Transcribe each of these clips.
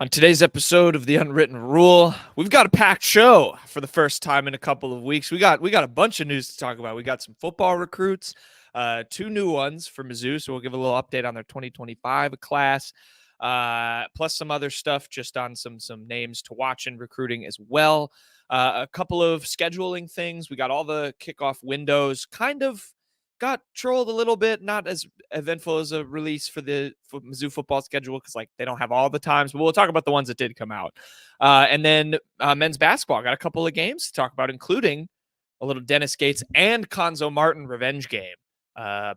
On today's episode of The Unwritten Rule, we've got a packed show for the first time in a couple of weeks. We got a bunch of news to talk about. We got some football recruits, two new ones for Mizzou, so we'll give a little update on their 2025 class, plus some other stuff just on some names to watch in recruiting as well. A couple of scheduling things. We got all the kickoff windows kind of got trolled a little bit, not as eventful as a release for Mizzou football schedule because they don't have all the times, but we'll talk about the ones that did come out. And then men's basketball got a couple of games to talk about, including a little Dennis Gates and Konzo Martin revenge game.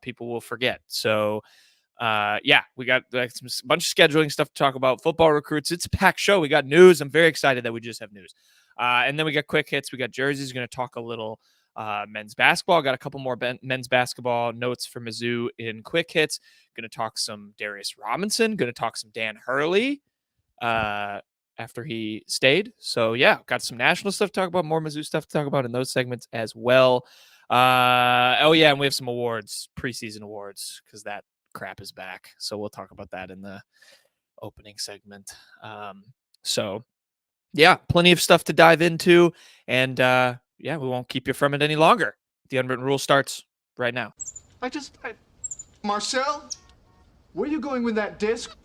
People will forget. So we got a bunch of scheduling stuff to talk about. Football recruits. It's a packed show. We got news. I'm very excited that we just have news. And then we got quick hits. We got jerseys. Going to talk a little men's basketball. Got a couple more men's basketball notes for Mizzou in quick hits. Going to talk some Darius Robinson. Going to talk some Dan Hurley after he stayed. So yeah, got some national stuff to talk about, more Mizzou stuff to talk about in those segments as well. And we have some awards, preseason awards, because that crap is back. So we'll talk about that in the opening segment. So yeah, plenty of stuff to dive into, and we won't keep you from it any longer. The Unwritten Rule starts right now. Marcel, where are you going with that disc?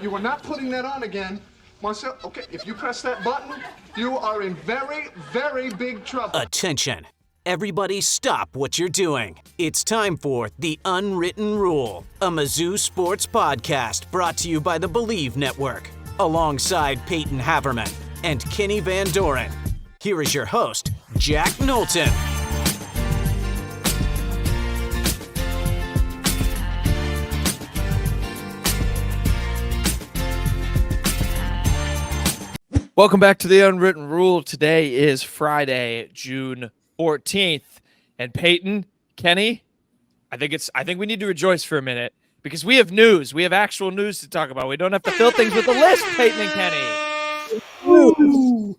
You are not putting that on again. Marcel, okay, if you press that button, you are in very, very big trouble. Attention. Everybody stop what you're doing. It's time for The Unwritten Rule, a Mizzou sports podcast brought to you by the Believe Network, alongside Peyton Haverman and Kenny Van Doren. Here is your host, Jack Knowlton. Welcome back to The Unwritten Rule. Today is Friday, June 14th. And Peyton, Kenny, I think we need to rejoice for a minute because we have news. We have actual news to talk about. We don't have to fill things with a list, Peyton and Kenny. Woo.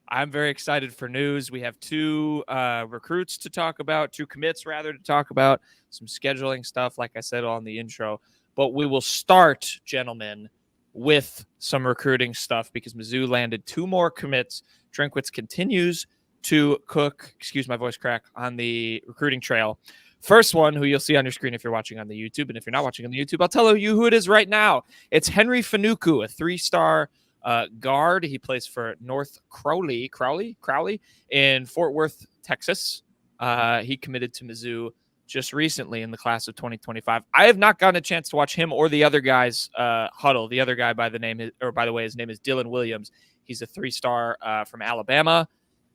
I'm very excited for news. We have two recruits to talk about, two commits rather to talk about, some scheduling stuff, like I said on the intro. But we will start, gentlemen, with some recruiting stuff because Mizzou landed two more commits. Drinkwitz continues to cook, excuse my voice crack, on the recruiting trail. First one, who you'll see on your screen if you're watching on the YouTube, and if you're not watching on the YouTube, I'll tell you who it is right now. It's Henry Fenuku, a three-star guard. He plays for North Crowley in Fort Worth, Texas. He committed to Mizzou just recently in the class of 2025. I have not gotten a chance to watch him or the other guy's huddle. The other guy by the way, his name is Dyllon Williams. He's a three-star from Alabama.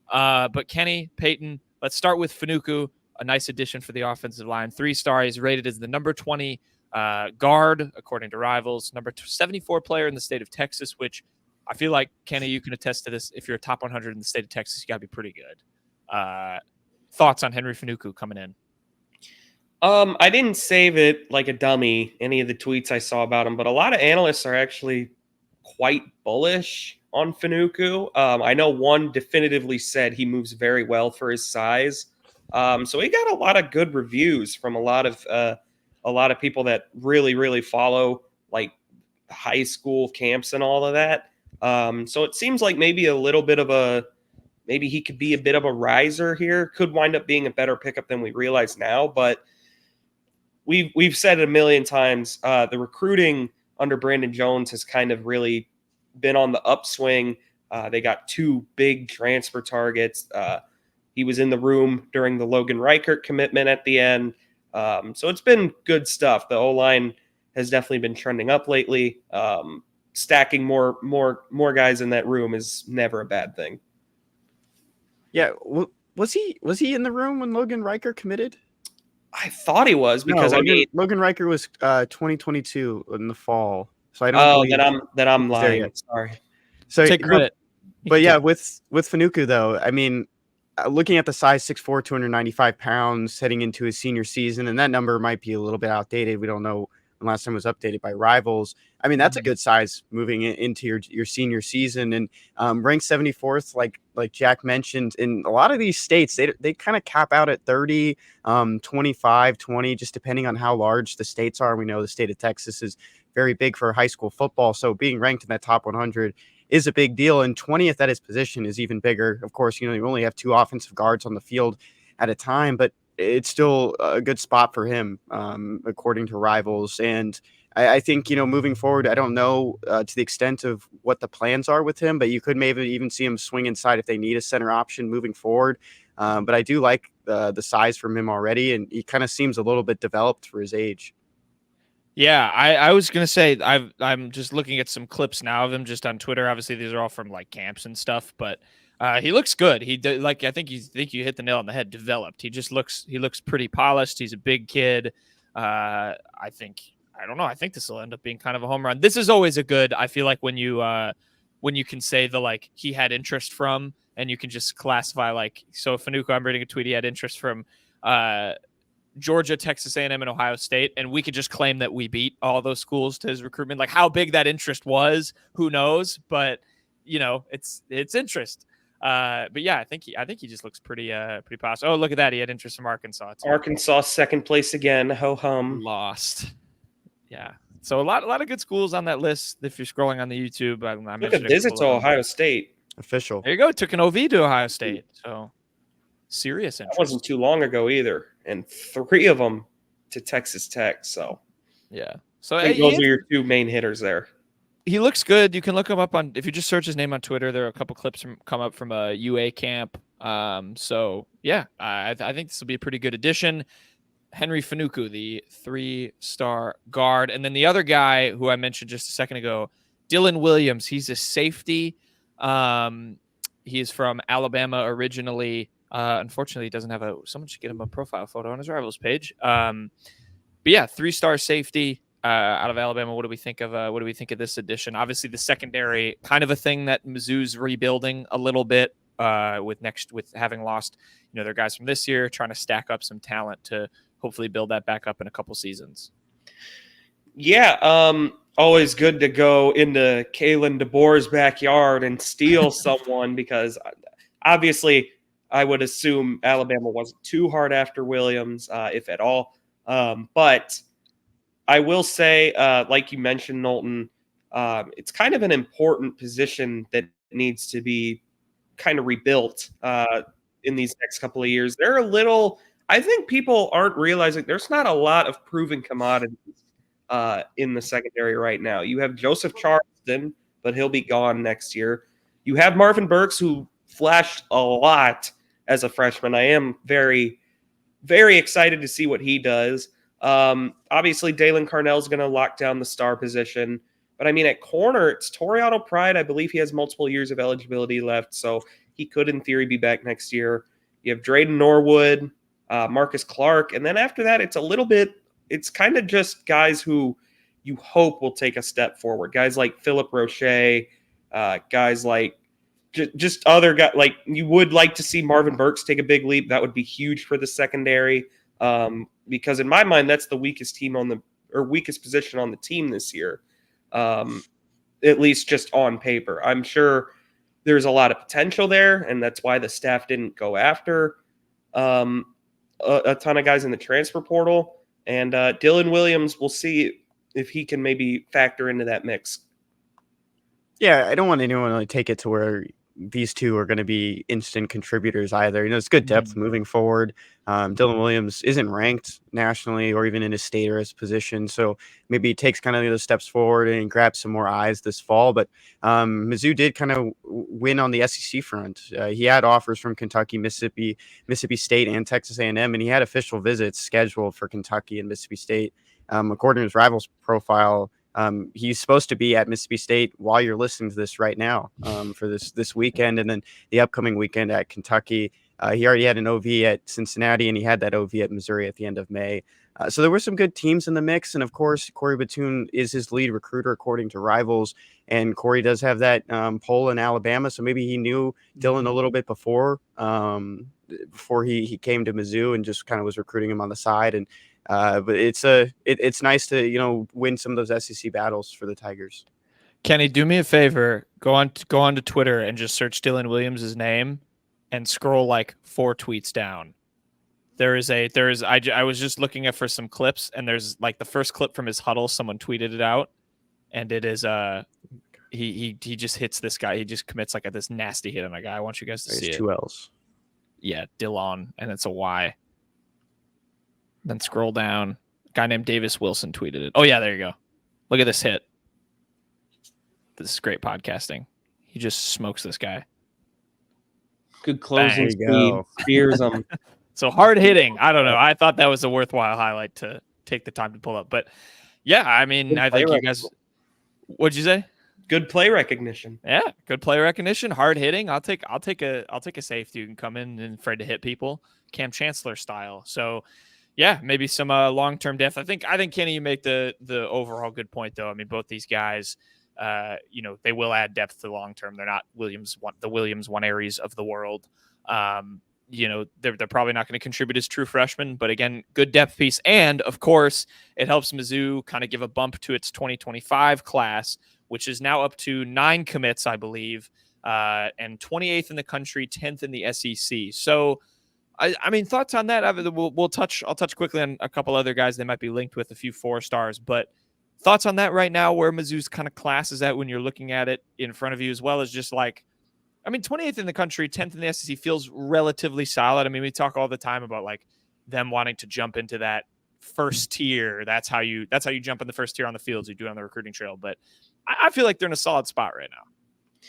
But Kenny, Peyton, let's start with Fenuku, a nice addition for the offensive line. 3-star. He's rated as the number 20 guard, according to Rivals, number 74 player in the state of Texas, which I feel like, Kenny, you can attest to this. If you're a top 100 in the state of Texas, you got to be pretty good. Thoughts on Henry Fenuku coming in? I didn't save it like a dummy, any of the tweets I saw about him, but a lot of analysts are actually quite bullish on Fenuku. I know one definitively said he moves very well for his size. So he got a lot of good reviews from a lot of people that really, really follow like high school camps and all of that. So it seems like maybe he could be a bit of a riser here. Could wind up being a better pickup than we realize now. But we've said it a million times. The recruiting under Brandon Jones has kind of really been on the upswing. They got two big transfer targets. He was in the room during the Logan Reichert commitment at the end. So it's been good stuff. The O-line has definitely been trending up lately. Stacking more guys in that room is never a bad thing. Yeah, was he in the room when Logan Reichert committed? I thought he was because Logan Reichert was 2022 in the fall. So I don't. That I'm lying. Sorry. So take credit. But yeah, with Fenuku though, I mean, looking at the size 6'4", 295 pounds heading into his senior season, and that number might be a little bit outdated. We don't know when last time it was updated by Rivals. I mean, that's a good size moving into your senior season, and ranked 74th, like Jack mentioned. In a lot of these states, they kind of cap out at 30, 25, 20, just depending on how large the states are. We know the state of Texas is very big for high school football. So being ranked in that top 100 is a big deal. And 20th at his position is even bigger. Of course, you only have 2 offensive guards on the field at a time, but it's still a good spot for him, according to Rivals. And I think, moving forward, I don't know to the extent of what the plans are with him, but you could maybe even see him swing inside if they need a center option moving forward. But I do like the size from him already, and he kind of seems a little bit developed for his age. Yeah, I was gonna say I'm just looking at some clips now of him just on Twitter. Obviously, these are all from like camps and stuff, but he looks good. He did, like I think you hit the nail on the head. Developed. He looks pretty polished. He's a big kid. I don't know. I think this will end up being kind of a home run. This is always a good. I feel like when you can say the like he had interest from, and you can just classify like so. Fenuku, I'm reading a tweet. He had interest from Georgia, Texas A&M, and Ohio State, and we could just claim that we beat all those schools to his recruitment. Like how big that interest was, who knows? But it's interest. But yeah, I think he just looks pretty positive. Oh, look at that! He had interest from Arkansas too. Arkansas second place again. Ho hum. Lost. Yeah. So a lot of good schools on that list. If you're scrolling on the YouTube, I Look at visit to Ohio State. Official. There you go. Took an OV to Ohio State. So serious interest. That wasn't too long ago either, and 3 of them to Texas Tech. So yeah. So I think those are your 2 main hitters there. He looks good. You can look him up on if you just search his name on Twitter. There are a couple clips come up from a UA camp. So yeah, I think this will be a pretty good addition. Henry Fenuku, the 3-star guard, and then the other guy who I mentioned just a second ago, Dyllon Williams. He's a safety. He is from Alabama originally. Unfortunately, he doesn't have someone should get him a profile photo on his Rivals page. But yeah, 3-star safety out of Alabama. What do we think of this addition? Obviously, the secondary kind of a thing that Mizzou's rebuilding a little bit with having lost their guys from this year, trying to stack up some talent to hopefully build that back up in a couple seasons. Yeah, always good to go into Kalen DeBoer's backyard and steal someone because obviously I would assume Alabama wasn't too hard after Williams, if at all. But I will say, like you mentioned, Knowlton, it's kind of an important position that needs to be kind of rebuilt in these next couple of years. They're a little – I think people aren't realizing there's not a lot of proven commodities in the secondary right now. You have Joseph Charleston, but he'll be gone next year. You have Marvin Burks, who flashed a lot as a freshman. I am very, very excited to see what he does. Obviously, Dalen Carnell's going to lock down the star position. But, I mean, at corner, it's Toriano Pride. I believe he has multiple years of eligibility left, so he could, in theory, be back next year. You have Drayden Norwood, Marcus Clark, and then after that, it's kind of just guys who you hope will take a step forward. Guys like Philip Roche, guys like just other guys. Like you would like to see Marvin Burks take a big leap. That would be huge for the secondary because in my mind, that's the weakest position on the team this year. At least just on paper. I'm sure there's a lot of potential there, and that's why the staff didn't go after a ton of guys in the transfer portal. And Dyllon Williams, we'll see if he can maybe factor into that mix. Yeah, I don't want anyone to take it to where these two are going to be instant contributors either. It's good depth moving forward. Dyllon Williams isn't ranked nationally or even in his state or his position, so maybe he takes kind of those steps forward and grabs some more eyes this fall. But Mizzou did kind of win on the SEC front. He had offers from Kentucky, Mississippi State, and Texas A&M, and he had official visits scheduled for Kentucky and Mississippi State. According to his Rivals profile, he's supposed to be at Mississippi State while you're listening to this right now for this weekend, and then the upcoming weekend at Kentucky. He already had an OV at Cincinnati, and he had that OV at Missouri at the end of May. So there were some good teams in the mix, and of course, Corey Batoon is his lead recruiter according to Rivals, and Corey does have that poll in Alabama, so maybe he knew Dyllon a little bit before he came to Mizzou and just kind of was recruiting him on the side. And but it's nice to win some of those SEC battles for the Tigers. Kenny, do me a favor. Go on to Twitter and just search Dyllon Williams' name and scroll like 4 tweets down. I was just looking for some clips, and there's like the first clip from his huddle. Someone tweeted it out. and it is he just hits this guy. He just commits like this nasty hit on a guy. I want you guys to see it. 2 L's. Yeah, Dyllon, and it's a Y. Then scroll down. A guy named Davis Wilson tweeted it. Oh yeah, there you go. Look at this hit. This is great podcasting. He just smokes this guy. Good closing There speed. you go. Spears him. So hard hitting. I don't know. I thought that was a worthwhile highlight to take the time to pull up. But yeah, I mean, Good I play think you guys. What'd you say? Good play recognition. Yeah, good play recognition, hard hitting. I'll take a safety who can come in and afraid to hit people, Cam Chancellor style. So yeah, maybe some long-term depth. I think Kenny, you make the overall good point though. I mean, both these guys, they will add depth to long-term. They're not the Williams one Aries of the world. They're probably not going to contribute as true freshmen, but again, good depth piece. And of course, it helps Mizzou kind of give a bump to its 2025 class, which is now up to 9 commits, I believe, and 28th in the country, 10th in the SEC. So, I mean, thoughts on that? I'll touch quickly on a couple other guys they might be linked with, a few 4-stars, but thoughts on that right now, where Mizzou's kind of class is at when you're looking at it in front of you, as well as just like, I mean, 28th in the country, 10th in the SEC feels relatively solid. I mean, we talk all the time about like them wanting to jump into that first tier. That's how you jump in the first tier on the fields. You do it on the recruiting trail, but I feel like they're in a solid spot right now.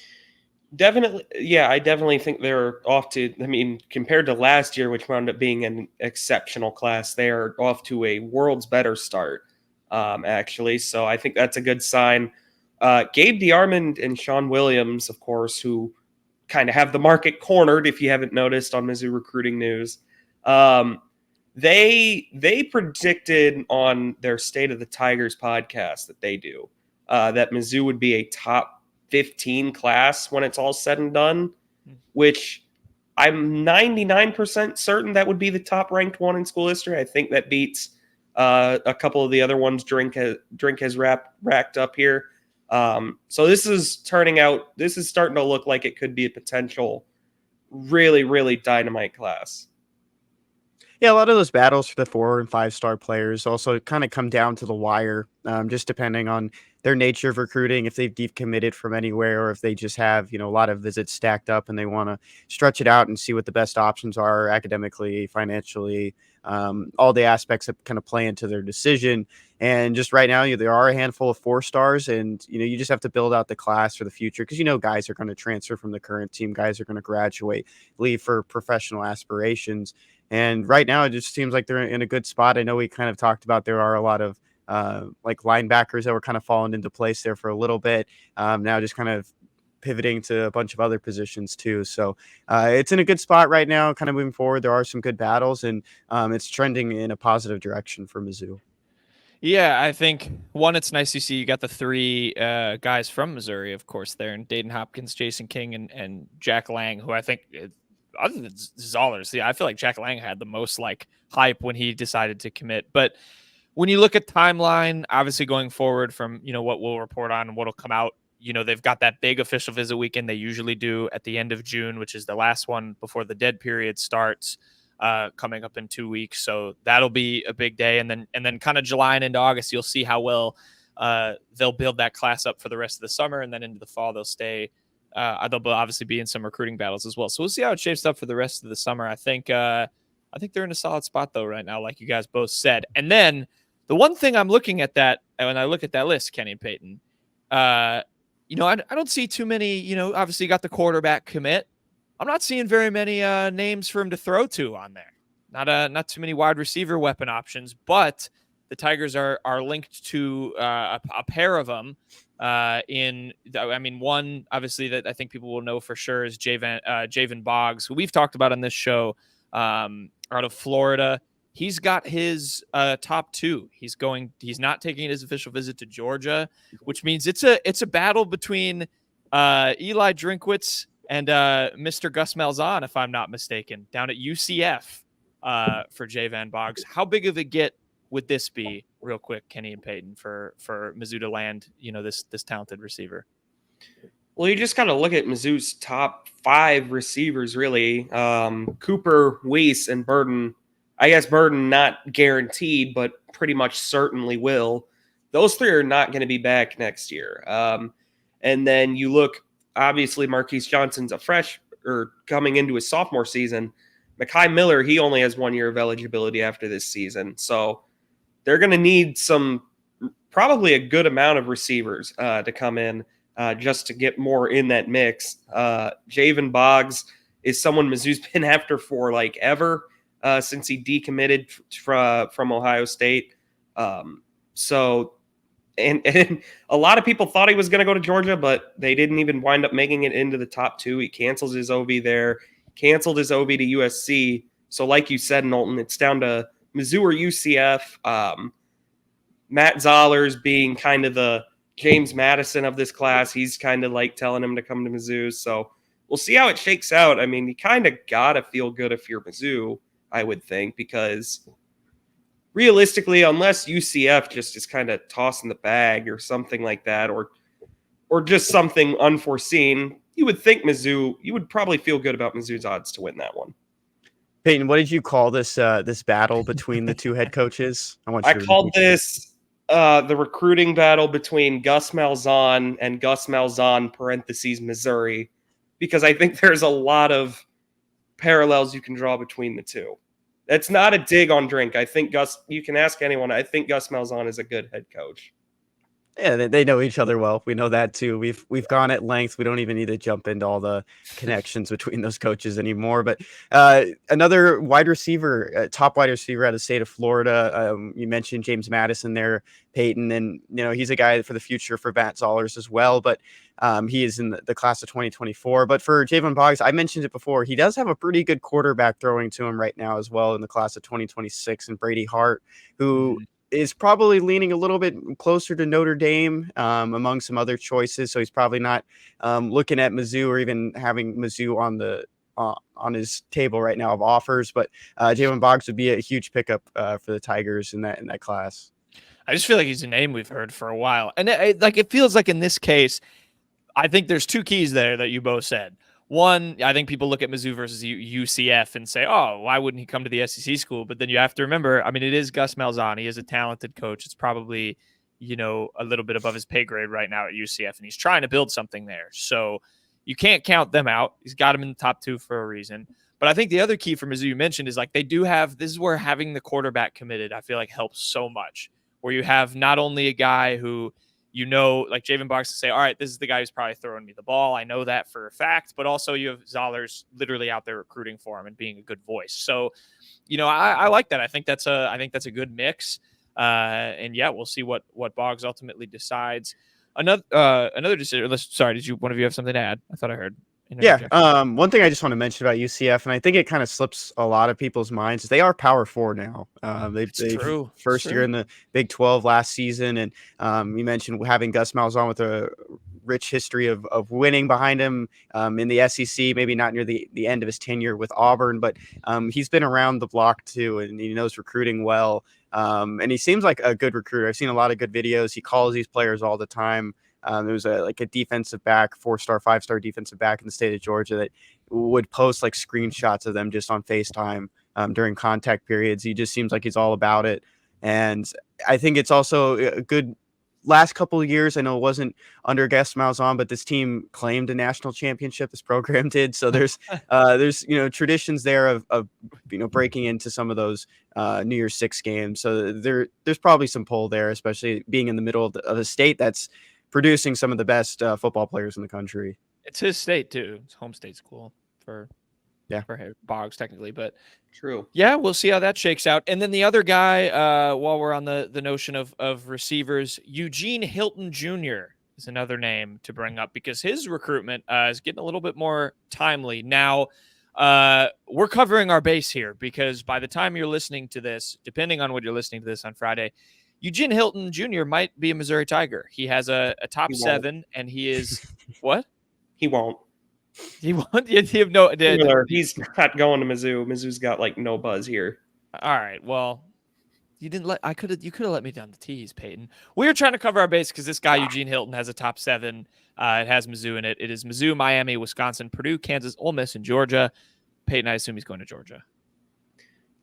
Definitely. Yeah, I definitely think they're off to, I mean, compared to last year, which wound up being an exceptional class, they are off to a world's better start, actually. So I think that's a good sign. Gabe DeArmond and Sean Williams, of course, who kind of have the market cornered, if you haven't noticed on Mizzou Recruiting News. They predicted on their State of the Tigers podcast that they do that Mizzou would be a top 15 class when it's all said and done, which I'm 99% certain that would be the top ranked one in school history. I think that beats a couple of the other ones Drink has racked up here. So this is starting to look like it could be a potential really, really dynamite class. Yeah, a lot of those battles for the 4 and 5-star players also kind of come down to the wire, just depending on their nature of recruiting, if they've decommitted from anywhere or if they just have, a lot of visits stacked up and they want to stretch it out and see what the best options are academically, financially, all the aspects that kind of play into their decision. And just right now, there are a handful of 4-stars, and you just have to build out the class for the future because guys are going to transfer from the current team, guys are going to graduate, leave for professional aspirations. And right now, it just seems like they're in a good spot. I know we kind of talked about there are a lot of like linebackers that were kind of falling into place there for a little bit. Now just kind of pivoting to a bunch of other positions too. So it's in a good spot right now, kind of moving forward. There are some good battles, and it's trending in a positive direction for Mizzou. Yeah, I think one, it's nice to see you got the 3 guys from Missouri, of course, there, and Dayton Hopkins, Jason King, and Jack Lang, who I think, other than Zollers, I feel like Jack Lang had the most like hype when he decided to commit. But when you look at timeline, obviously going forward from what we'll report on and what'll come out, they've got that big official visit weekend they usually do at the end of June, which is the last one before the dead period starts, coming up in 2 weeks. So that'll be a big day, and then kind of July and into August, you'll see how well they'll build that class up for the rest of the summer, and then into the fall they'll stay. They'll obviously be in some recruiting battles as well. So we'll see how it shapes up for the rest of the summer. I think they're in a solid spot though right now, like you guys both said. And then the one thing I'm looking at that when I look at that list, Kenny and Peyton, I don't see too many. Obviously you got the quarterback commit. I'm not seeing very many names for him to throw to on there. Not too many wide receiver weapon options, but the Tigers are linked to a pair of them. One obviously that I think people will know for sure is Javen Boggs, who we've talked about on this show, out of Florida. He's got his top 2. He's not taking his official visit to Georgia, which means it's a battle between Eli Drinkwitz and Mr. Gus Malzahn, if I'm not mistaken, down at UCF for Javen Boggs. How big of a get would this be, real quick, Kenny and Peyton, for Mizzou to land, this talented receiver? Well, you just got to look at Mizzou's top 5 receivers, really. Cooper, Weiss, and Burden. I guess Burden not guaranteed, but pretty much certainly will Those three are not going to be back next year. And then you look, obviously, Marquise Johnson's coming into his sophomore season. Mekhi Miller, he only has 1 year of eligibility after this season. So they're going to need probably a good amount of receivers to come in just to get more in that mix. Javen Boggs is someone Mizzou's been after for like ever since he decommitted from Ohio State. So a lot of people thought he was going to go to Georgia, but they didn't even wind up making it into the top 2. He canceled his OV there, canceled his OV to USC. So like you said, Knowlton, it's down to Mizzou or UCF. Matt Zollers being kind of the James Madison of this class. He's kind of like telling him to come to Mizzou. So we'll see how it shakes out. I mean, you kind of got to feel good if you're Mizzou, I would think, because realistically, unless UCF just is kind of tossing the bag or something like that, or just something unforeseen, you would think Mizzou, you would probably feel good about Mizzou's odds to win that one. Peyton, what did you call this battle between the two head coaches? I called this the recruiting battle between Gus Malzahn and Gus Malzahn (parentheses Missouri), because I think there's a lot of parallels you can draw between the two. It's not a dig on Drink. I think you can ask anyone. I think Gus Malzahn is a good head coach. Yeah, they know each other well. We know that too. We've gone at length. We don't even need to jump into all the connections between those coaches anymore. But another wide receiver, top wide receiver out of the state of Florida. You mentioned James Madison there, Peyton, and he's a guy for the future for Matt Zollers as well. But he is in the class of 2024. But for Javen Boggs, I mentioned it before. He does have a pretty good quarterback throwing to him right now as well in the class of 2026, and Brady Hart, who is probably leaning a little bit closer to Notre Dame among some other choices. So he's probably not looking at Mizzou or even having Mizzou on his table right now of offers. But Javen Boggs would be a huge pickup for the Tigers in that class. I just feel like he's a name we've heard for a while. And it feels like in this case, I think there's two keys there that you both said. One, I think people look at Mizzou versus UCF and say, oh, why wouldn't he come to the SEC school? But then you have to remember, I mean, it is Gus Malzahn. He is a talented coach. It's probably, a little bit above his pay grade right now at UCF, and he's trying to build something there. So you can't count them out. He's got them in the top 2 for a reason. But I think the other key for Mizzou you mentioned is like they do have, this is where having the quarterback committed, I feel like helps so much, where you have not only a guy who, like Javen Boggs to say, all right, this is the guy who's probably throwing me the ball. I know that for a fact, but also you have Zollers literally out there recruiting for him and being a good voice. So, I like that. I think that's a good mix. And yeah, we'll see what Boggs ultimately decides. Another decision. Sorry, one of you have something to add? I thought I heard. Yeah. One thing I just want to mention about UCF, and I think it kind of slips a lot of people's minds, is they are Power 4 now. They first year in the Big 12 last season, and you mentioned having Gus Malzahn with a rich history of winning behind him in the SEC, maybe not near the end of his tenure with Auburn, but he's been around the block too, and he knows recruiting well. And he seems like a good recruiter. I've seen a lot of good videos. He calls these players all the time. There was a defensive back, 4-star, 5-star defensive back in the state of Georgia that would post like screenshots of them just on FaceTime during contact periods. He just seems like he's all about it. And I think it's also a good last couple of years. I know it wasn't under Gus Malzahn, but this team claimed a national championship. This program did. So there's traditions there of breaking into some of those New Year's Six games. So there's probably some pull there, especially being in the middle of a state that's producing some of the best football players in the country. It's his state too. His home state school for Boggs technically, but true. Yeah, we'll see how that shakes out. And then the other guy, while we're on the notion of receivers, Eugene Hilton Jr. is another name to bring up because his recruitment is getting a little bit more timely. Now, we're covering our base here because by the time you're listening to this, depending on what you're listening to this on Friday, Eugene Hilton Jr. might be a Missouri Tiger. He has a top 7, and he is what? He won't. He won't. You have no. He's not going to Mizzou. Mizzou's got like no buzz here. All right. Well, you didn't let. You could have let me down the tease, Peyton. We were trying to cover our base because this guy Eugene Hilton has a top 7. It has Mizzou in it. It is Mizzou, Miami, Wisconsin, Purdue, Kansas, Ole Miss, and Georgia. Peyton, I assume he's going to Georgia.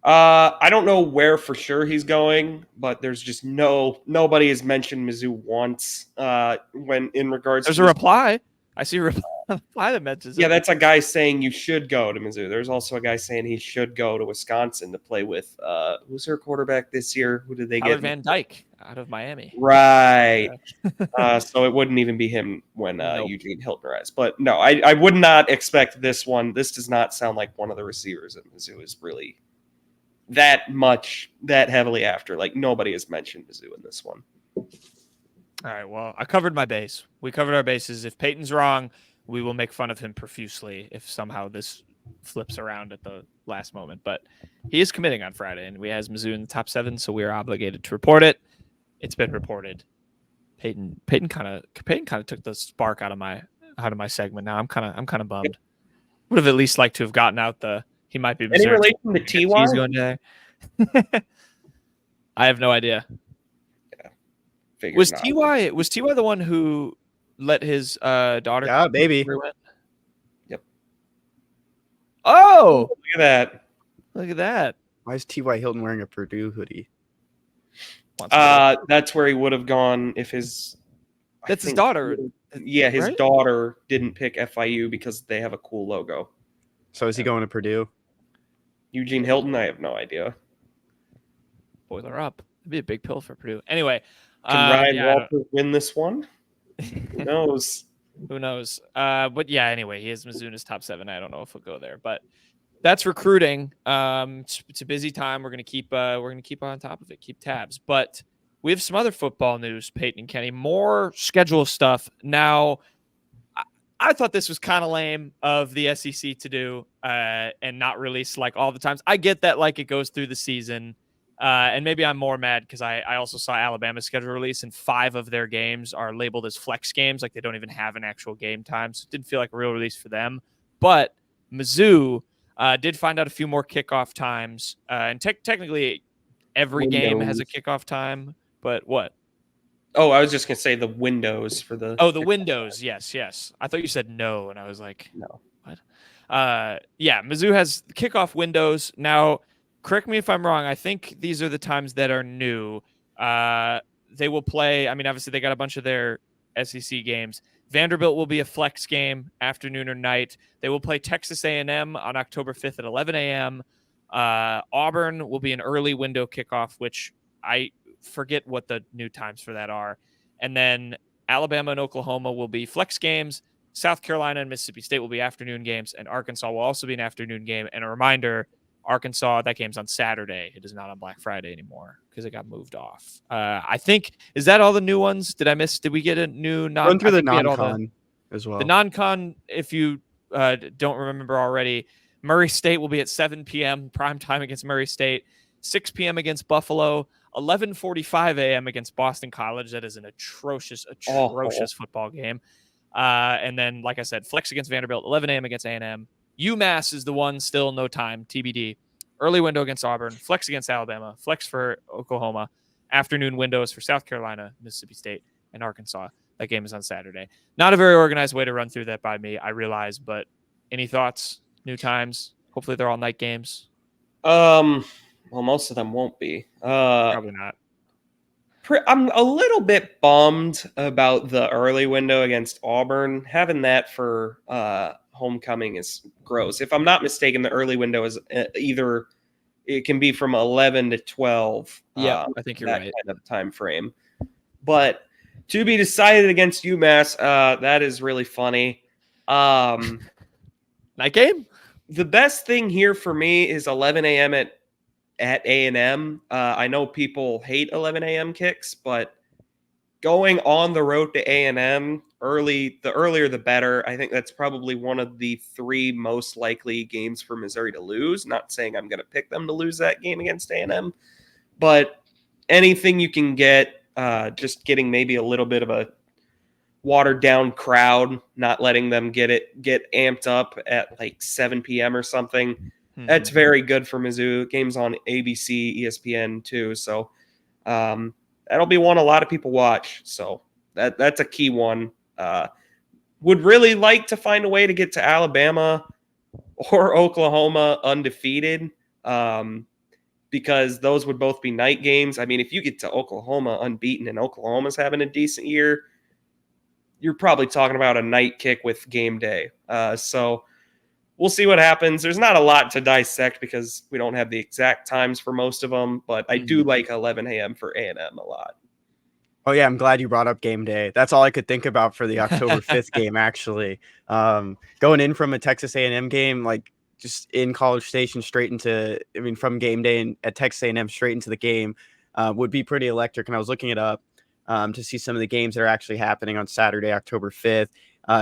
I don't know where for sure he's going, but there's just nobody has mentioned Mizzou once. When in regards There's to a reply. I see a reply that mentions yeah, it. that's a guy saying you should go to Mizzou. There's also a guy saying he should go to Wisconsin to play with who's their quarterback this year? Who did they Tyler get? Van Dyke out of Miami. Right. So it wouldn't even be him when Nope. Eugene Hilton arrives. But no, I would not expect this one. This does not sound like one of the receivers at Mizzou is really that heavily after. Like nobody has mentioned Mizzou in this one. All right. Well, I covered my base. We covered our bases. If Peyton's wrong, we will make fun of him profusely if somehow this flips around at the last moment. But he is committing on Friday, and we has Mizzou in the top 7, so we are obligated to report it. It's been reported. Peyton kind of took the spark out of my segment. Now I'm kind of bummed. Would have at least liked to have gotten out the he might be Any Mizzou. relation to T.Y.? He's going there. I have no idea. Was Ty the one who let his daughter? Yeah, baby. Yep. Oh, Look at look at that. Why is T.Y. Hilton wearing a Purdue hoodie? that. That's where he would have gone if his. That's his daughter. Yeah, his right? daughter didn't pick FIU because they have a cool logo. So is he going to Purdue? Eugene Hilton, I have no idea. Boiler up. It'd be a big pill for Purdue. Anyway, Can Ryan yeah, Walters win this one? Who knows? Who knows? But yeah, anyway, he is Mizzou's top 7. I don't know if he'll go there, but that's recruiting. It's a busy time. We're gonna keep on top of it, keep tabs. But we have some other football news, Peyton and Kenny. More schedule stuff. Now, I thought this was kind of lame of the SEC to do and not release like all the times. I get that like it goes through the season. And maybe I'm more mad because I also saw Alabama's schedule release, and 5 of their games are labeled as flex games. Like they don't even have an actual game time. So it didn't feel like a real release for them. But Mizzou did find out a few more kickoff times. And technically every game has a kickoff time. But what? Oh, I was just going to say the windows for the... Oh, the windows. Yes. I thought you said no, and I was like, no. What? Yeah, Mizzou has kickoff windows. Now, correct me if I'm wrong. I think these are the times that are new. They will play. I mean, obviously, they got a bunch of their SEC games. Vanderbilt will be a flex game, afternoon or night. They will play Texas A&M on October 5th at 11 a.m. Auburn will be an early window kickoff, which I forget what the new times for that are. And then Alabama and Oklahoma will be flex games. South Carolina and Mississippi State will be afternoon games, and Arkansas will also be an afternoon game. And a reminder, Arkansas, that game's on Saturday. It is not on Black Friday anymore because it got moved off. I think, is that all the new ones? Did we get a new non? Run through the non-con as well. The non-con, if you don't remember already, Murray State will be at 7 p.m. prime time against Murray State, 6 p.m. against Buffalo, 11:45 a.m. against Boston College. That is an atrocious football game. And then, like I said, flex against Vanderbilt, 11 a.m. against A&M. UMass is the one, still no time, TBD. Early window against Auburn, flex against Alabama, flex for Oklahoma, afternoon windows for South Carolina, Mississippi State, and Arkansas. That game is on Saturday. Not a very organized way to run through that by me, I realize, but any thoughts? New times? Hopefully they're all night games. Well, most of them won't be. Probably not. I'm a little bit bummed about the early window against Auburn. Having that for homecoming is gross. If I'm not mistaken, the early window is either it can be from 11 to 12. Yeah, I think you're right. Kind of time frame. But to be decided against UMass, that is really funny. Night game? The best thing here for me is 11 a.m. at A&M. I know people hate 11 a.m. kicks, but going on the road to A&M early, the earlier the better. I think that's probably one of the 3 most likely games for Missouri to lose. Not saying I'm going to pick them to lose that game against A&M, but anything you can get, just getting maybe a little bit of a watered down crowd, not letting them get amped up at like 7 p.m. or something. That's very good for Mizzou. Games on ABC, ESPN too. So that'll be one a lot of people watch. So that's a key one. Would really like to find a way to get to Alabama or Oklahoma undefeated. because those would both be night games. I mean, if you get to Oklahoma unbeaten and Oklahoma's having a decent year, you're probably talking about a night kick with game day. So we'll see what happens. There's not a lot to dissect because we don't have the exact times for most of them, but I do like 11 a.m. for A&M a lot. Oh yeah, I'm glad you brought up game day. That's all I could think about for the October 5th game, actually. Going in from a Texas A&M game, like just in College Station straight into, from game day and at Texas A&M straight into the game would be pretty electric. And I was looking it up to see some of the games that are actually happening on Saturday, October 5th.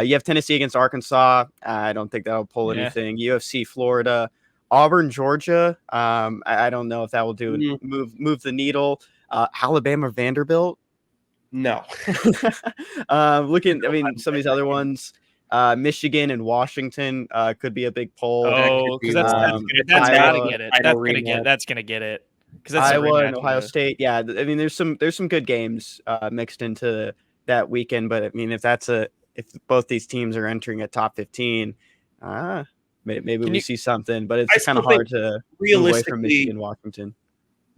You have Tennessee against Arkansas. I don't think that'll pull anything. UFC, Florida, Auburn, Georgia. I don't know if that will do move the needle. Alabama, Vanderbilt. No. Some of these other ones, Michigan and Washington could be a big poll. Oh, because that's gotta get it. That's gonna get it. Because that's Iowa and Ohio State. Yeah, there's some good games mixed into that weekend. But if both these teams are entering a top 15, maybe we see something. But it's kind of hard to move away from Michigan, Washington.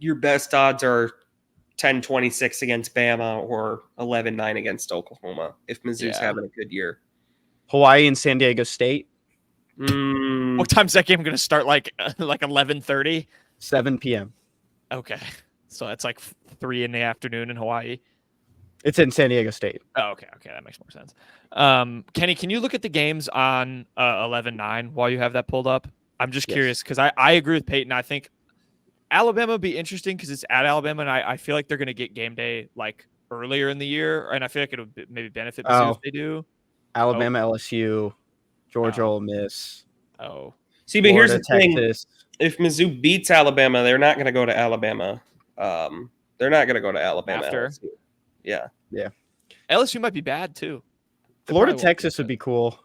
Your best odds are 10-26 against Bama or 11-9 against Oklahoma if Mizzou's having a good year. Hawaii and San Diego State. What time's that game going to start? Like 11:30? 7 p.m. Okay. So that's like 3 in the afternoon in Hawaii. It's in San Diego State. Oh, okay. That makes more sense. Kenny, can you look at the games on 11-9 while you have that pulled up? I'm just curious because I agree with Peyton. I think Alabama would be interesting because it's at Alabama, and I feel like they're going to get game day like earlier in the year, and I feel like it'll maybe benefit Mizzou if they do. Alabama, LSU, Georgia, Ole Miss. Oh, see, but Florida, here's the thing: Texas. If Mizzou beats Alabama, they're not going to go to Alabama. They're not going to go to Alabama after. LSU. Yeah. LSU might be bad too. Florida, Texas would be cool.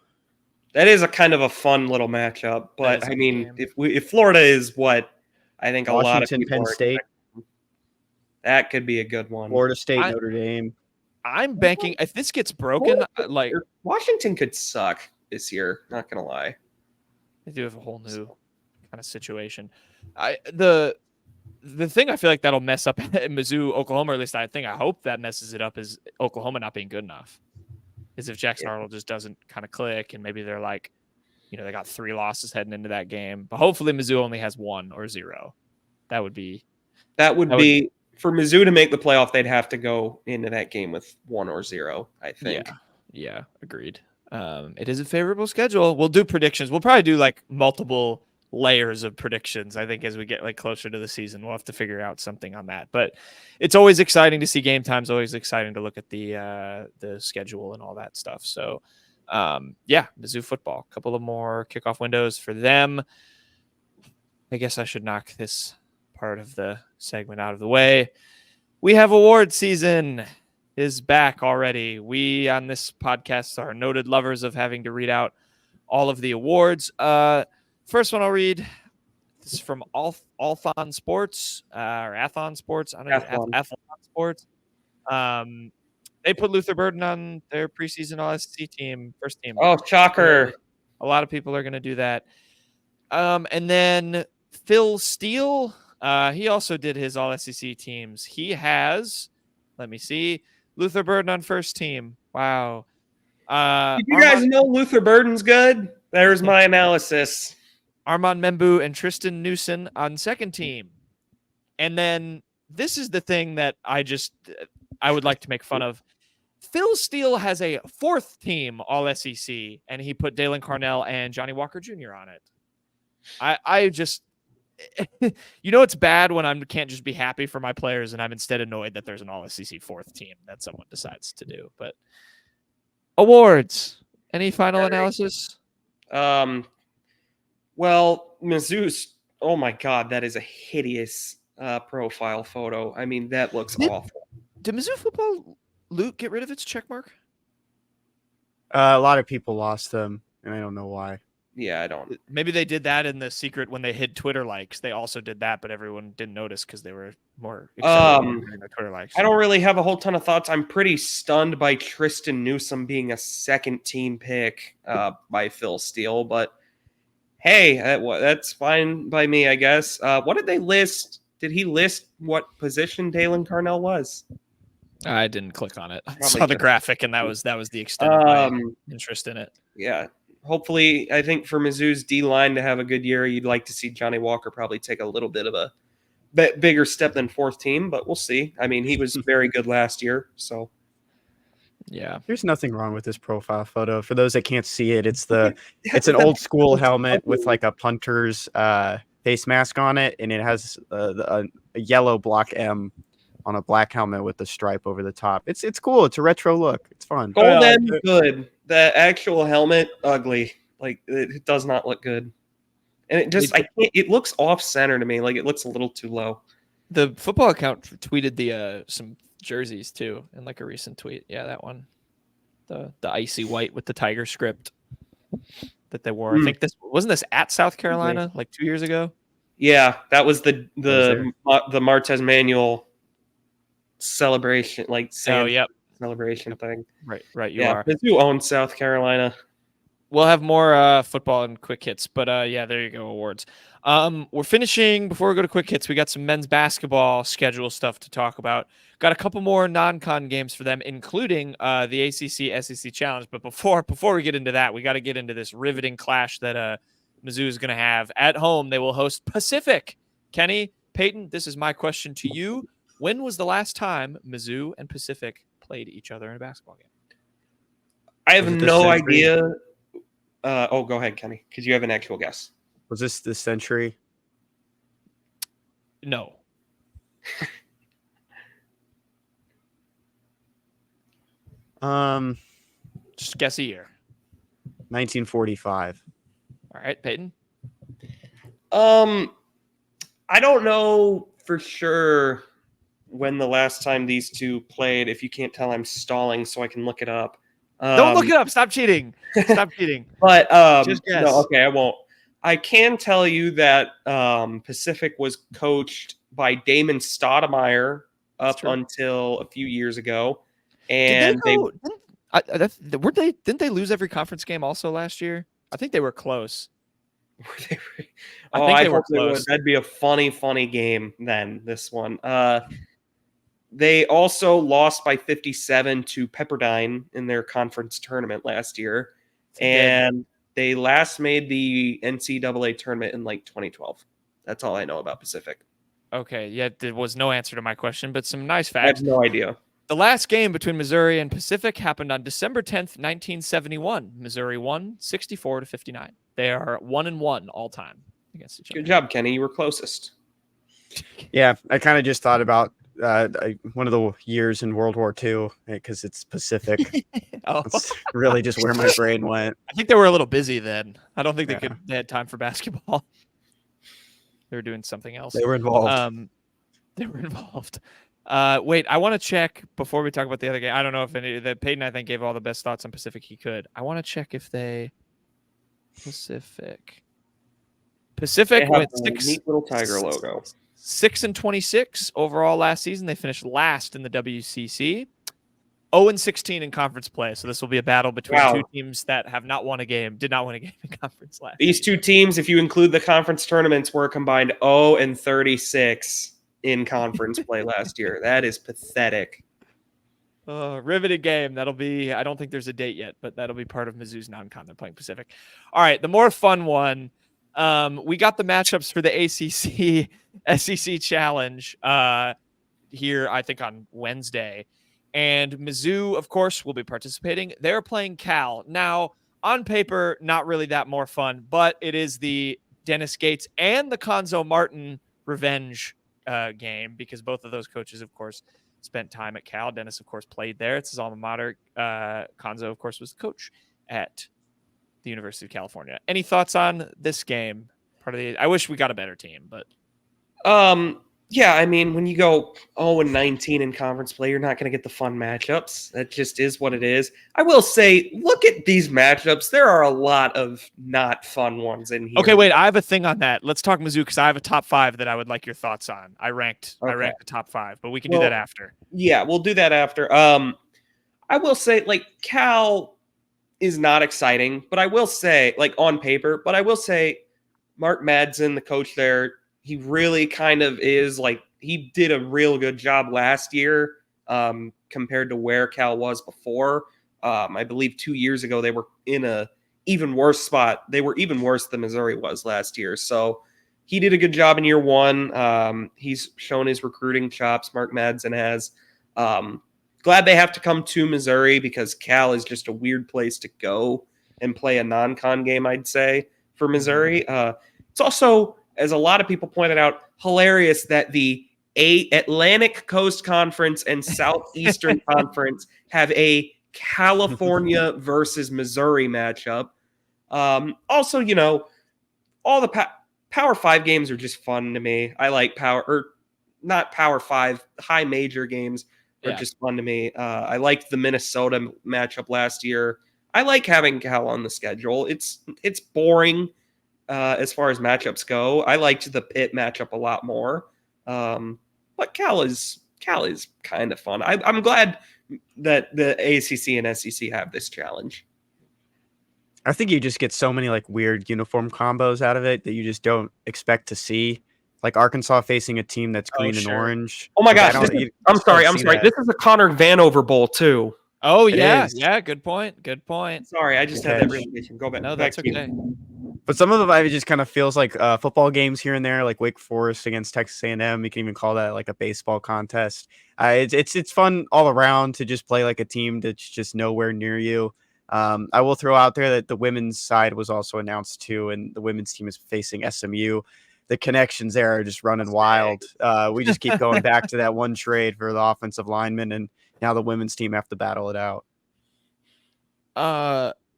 That is a kind of a fun little matchup, but I mean, if Florida is what I think Washington, a lot of people Penn State, that could be a good one. Florida State, Notre Dame. I'm banking if this gets broken, like Washington could suck this year. Not gonna lie, they do have a whole new kind of situation. The thing I feel like that'll mess up Mizzou, Oklahoma, or at least I hope that messes it up is Oklahoma not being good enough. Is if Jackson Arnold just doesn't kind of click, and maybe they're like, they got 3 losses heading into that game, but hopefully Mizzou only has 1 or 0. That would be for Mizzou to make the playoff. They'd have to go into that game with 1 or 0. I think. Yeah, agreed. It is a favorable schedule. We'll do predictions. We'll probably do like multiple layers of predictions. I think as we get like closer to the season, we'll have to figure out something on that. But it's always exciting to see game times. Always exciting to look at the schedule and all that stuff. So. Mizzou football. A couple of more kickoff windows for them. I guess I should knock this part of the segment out of the way. We have award season is back already. We on this podcast are noted lovers of having to read out all of the awards. First one I'll read. This is from Althon Sports or Athon Sports. I don't know. Athlon Sports. They put Luther Burden on their preseason All-SEC team, first team. Oh, shocker. A lot of people are going to do that. And then Phil Steele, he also did his All-SEC teams. He has, let me see, Luther Burden on first team. Wow. Did you guys know Luther Burden's good? There's my analysis. Armand Membu and Tristan Newson on second team. And then this is the thing that I would like to make fun of. Phil Steele has a fourth team All-SEC, and he put Dalen Carnell and Johnny Walker Jr. on it. I just, it's bad when I can't just be happy for my players, and I'm instead annoyed that there's an All-SEC fourth team that someone decides to do. But awards, any final analysis? Well, Mizzou's, oh my God, that is a hideous profile photo. I mean, that looks awful. Did Mizzou football get rid of its check mark? A lot of people lost them, and I don't know why. Yeah, I don't. Maybe they did that in the secret when they hid Twitter likes. They also did that, but everyone didn't notice because they were more excited in the Twitter likes. I don't really have a whole ton of thoughts. I'm pretty stunned by Tristan Newsom being a second team pick by Phil Steele, but hey, that's fine by me, I guess. What did they list Did he list what position Dalen Carnell was? I didn't click on it. I Probably saw the just- graphic, and that was the extent of my interest in it. Yeah. Hopefully, I think for Mizzou's D-line to have a good year, you'd like to see Johnny Walker probably take a little bit of a bigger step than fourth team, but we'll see. I mean, he was very good last year, so. Yeah. There's nothing wrong with this profile photo. For those that can't see it, it's an old school helmet with like a punter's face mask on it, and it has a yellow block M on a black helmet with the stripe over the top. It's cool. It's a retro look. It's fun. Golden, good. The actual helmet, ugly. Like, it does not look good. And it looks off center to me. Like, it looks a little too low. The football account tweeted some jerseys too in like a recent tweet. Yeah, that one. The icy white with the tiger script that they wore. I think wasn't this at South Carolina like 2 years ago? Yeah, that was the Martez Manuel celebration, like celebration thing. Right. You are. Mizzou owns South Carolina. We'll have more football and quick hits, but yeah, there you go. Awards. We're finishing before we go to quick hits. We got some men's basketball schedule stuff to talk about. Got a couple more non-con games for them, including the ACC SEC Challenge. But before we get into that, we got to get into this riveting clash that Mizzou is going to have at home. They will host Pacific. Kenny, Peyton, this is my question to you. When was the last time Mizzou and Pacific played each other in a basketball game? I have no idea. Go ahead, Kenny, because you have an actual guess. Was this the century? No. Just guess a year. 1945. All right, Peyton. I don't know for sure when the last time these two played. If you can't tell, I'm stalling so I can look it up. Don't look it up. Stop cheating. Stop cheating. But just guess. No, okay, I won't. I can tell you that Pacific was coached by Damon Stoudemire up until a few years ago, and didn't they lose every conference game also last year? I think they were close. I think they were close. That'd be a funny game then. This one. They also lost by 57 to Pepperdine in their conference tournament last year, and they last made the NCAA tournament in like 2012. That's all I know about Pacific. Okay, yeah, there was no answer to my question, but some nice facts. I have no idea. The last game between Missouri and Pacific happened on December 10th, 1971. Missouri won 64-59. They are 1-1 all time against each other. Good job, Kenny. You were closest. Yeah, I kind of just thought about one of the years in World War II because it's Pacific. That's really just where my brain went. I think they were a little busy then. I don't think they had time for basketball. They were doing something else. They were involved. Wait, I want to check before we talk about the other game. I don't know if Peyton, I think, gave all the best thoughts on Pacific he could. I want to check if Pacific went neat little tiger logo. 6-26 overall last season. They finished last in the WCC. 0-16 in conference play. So this will be a battle between two teams that have not won a game, did not win a game in conference last. These two teams, if you include the conference tournaments, were combined 0-36 in conference play last year. That is pathetic. Riveted game. That'll be, I don't think there's a date yet, but that'll be part of Mizzou's non-con. They're playing Pacific. All right, the more fun one. We got the matchups for the ACC SEC Challenge here, I think, on Wednesday. And Mizzou, of course, will be participating. They're playing Cal. Now, on paper, not really that more fun, but it is the Dennis Gates and the Conzo Martin revenge game because both of those coaches, of course, spent time at Cal. Dennis, of course, played there. It's his alma mater. Conzo, of course, was the coach at the University of California. Any thoughts on this game? I wish we got a better team, but yeah, I mean, when you go 0-19 in conference play, you're not going to get the fun matchups. That just is what it is. I will say, look at these matchups. There are a lot of not fun ones in here. Okay, wait, I have a thing on that. Let's talk Mizzou because I have a top 5 that I would like your thoughts on. I ranked the top 5, but we can do that after. Yeah, we'll do that after. I will say, like, Cal is not exciting, but I will say, like, on paper, but I will say Mark Madsen, the coach there, he really kind of is like he did a real good job last year compared to where Cal was before. I believe 2 years ago they were in a even worse spot. They were even worse than Missouri was last year. So he did a good job in year one. He's shown his recruiting chops. Mark Madsen has. Glad they have to come to Missouri because Cal is just a weird place to go and play a non-con game, I'd say, for Missouri. It's also, as a lot of people pointed out, hilarious that the Atlantic Coast Conference and Southeastern Conference have a California versus Missouri matchup. Also, all the Power 5 games are just fun to me. I like not Power 5, high major games are just fun to me. I liked the Minnesota matchup last year. I like having Cal on the schedule. It's boring as far as matchups go. I liked the Pitt matchup a lot more. But Cal is kind of fun. I'm glad that the ACC and SEC have this challenge. I think you just get so many like weird uniform combos out of it that you just don't expect to see. Like Arkansas facing a team that's green and orange. Oh my Like, gosh! I'm sorry. that. This is a Connor Vanover Bowl too. Oh It yeah, is. yeah. Good point. Good point. Sorry, I just Good had that catch. realization. Go back. No, back that's to you. okay. But some of the vibe just kind of feels like football games here and there, like Wake Forest against Texas A&M. You can even call that like a baseball contest. It's fun all around to just play like a team that's just nowhere near you. I will throw out there that the women's side was also announced too, and the women's team is facing SMU. The connections there are just running wild. We just keep going back to that one trade for the offensive lineman, and now the women's team have to battle it out.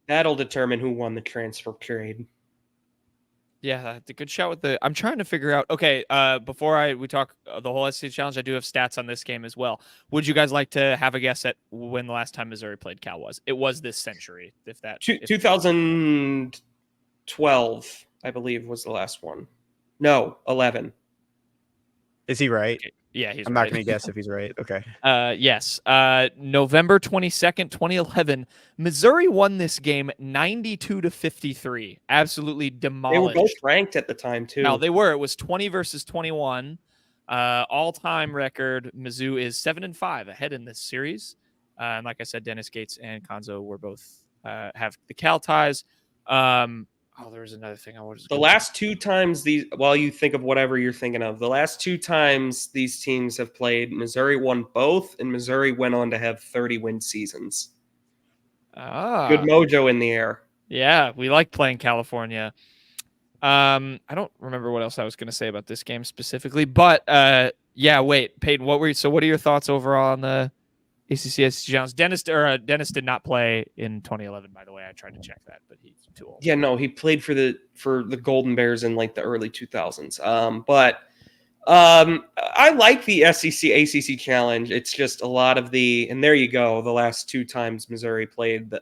That'll determine who won the transfer trade. Yeah, that's a good shout with the. I'm trying to figure out. Okay, before we talk the whole SEC challenge, I do have stats on this game as well. Would you guys like to have a guess at when the last time Missouri played Cal was? It was this century. If that 2012, I believe, was the last one. No, 11. Is he right? Yeah, he's. I'm not going to guess if he's right. Okay. Yes. November 22nd, 2011. Missouri won this game 92-53. Absolutely demolished. They were both ranked at the time too. No, they were. It was 20 versus 21. All-time record. Mizzou is 7-5 ahead in this series. And like I said, Dennis Gates and Konzo were both have the Cal ties. There was another thing I wanted to. The last two times while you think of whatever you're thinking of, the last two times these teams have played, Missouri won both, and Missouri went on to have 30-win seasons. Good mojo in the air. Yeah, we like playing California. I don't remember what else I was going to say about this game specifically, but wait, Peyton, what are your thoughts overall on the ACC challenge? Dennis did not play in 2011, by the way. I tried to check that, but he's too old. Yeah, no, he played for the Golden Bears in like the early 2000s. I like the SEC ACC challenge. It's just a lot of and there you go. The last two times Missouri played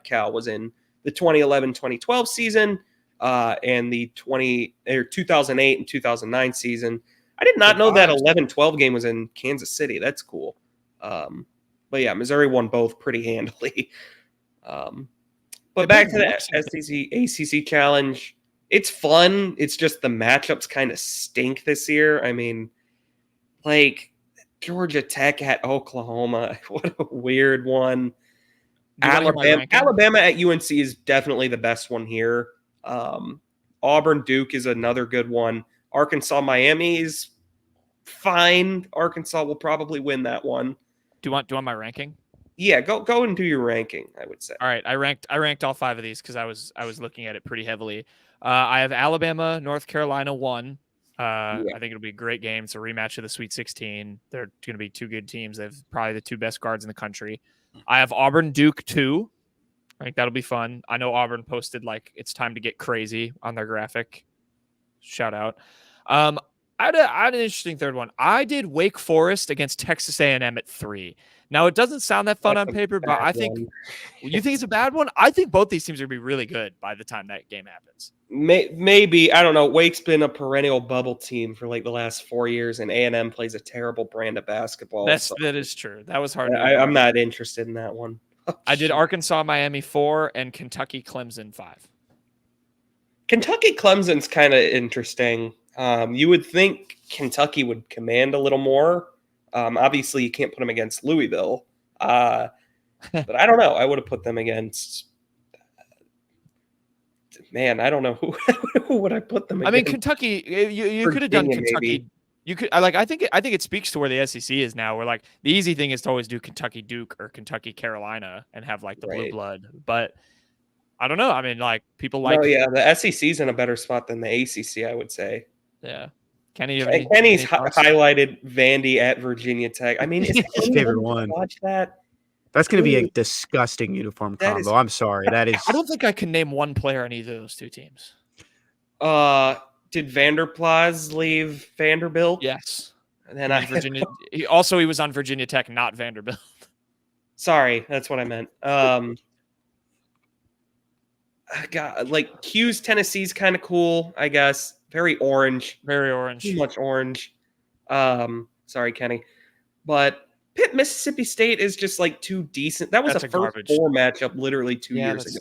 Cal was in the 2011-2012 season and the 2008 and 2009 season. I did not know that 11-12 game was in Kansas City. That's cool. But yeah, Missouri won both pretty handily. But back to the SEC ACC challenge, it's fun. It's just the matchups kind of stink this year. I mean, like Georgia Tech at Oklahoma, what a weird one. Alabama at UNC is definitely the best one here. Auburn Duke is another good one. Arkansas Miami is fine. Arkansas will probably win that one. Do you want my ranking? Yeah, go and do your ranking, I would say. All right, I ranked all five of these because I was looking at it pretty heavily. I have Alabama, North Carolina 1. I think it'll be a great game. It's a rematch of the Sweet 16. They're going to be two good teams. They have probably the two best guards in the country. I have Auburn Duke 2. I think that'll be fun. I know Auburn posted like it's time to get crazy on their graphic. Shout out. I had an interesting third one. I did Wake Forest against Texas A&M at 3. Now, it doesn't sound that fun on paper, but I think you think it's a bad one. I think both these teams are going to be really good by the time that game happens. Maybe, I don't know. Wake's been a perennial bubble team for like the last 4 years, and A&M plays a terrible brand of basketball. That is true. That was hard. I'm not interested in that one. I did Arkansas Miami 4 and Kentucky Clemson 5. Kentucky Clemson's kind of interesting. You would think Kentucky would command a little more. Obviously, you can't put them against Louisville. But I don't know. I would have put them against. Man, I don't know who would I put them against. I mean, Kentucky. You could have done Virginia, Kentucky. maybe. You could I think it speaks to where the SEC is now. Where like the easy thing is to always do Kentucky Duke or Kentucky Carolina and have like the blue Right. blood. But I don't know. I mean, like people like. Oh yeah, the SEC's in a better spot than the ACC, I would say. Yeah. Kenny, Kenny's highlighted Vandy at Virginia Tech. I mean, is His favorite one. Watch that. That's going to be a disgusting uniform That combo. is- I'm sorry. That is. I don't think I can name one player on either of those two teams. Did Vanderplas leave Vanderbilt? Yes. And then And Virginia. He was on Virginia Tech, not Vanderbilt. Sorry, that's what I meant. God, like Hughes, Tennessee's kind of cool, I guess. Very orange, Very orange. too much orange. Sorry, Kenny, but Pitt, Mississippi State is just like too decent. That was That's a a first garbage. four matchup literally 2 years ago.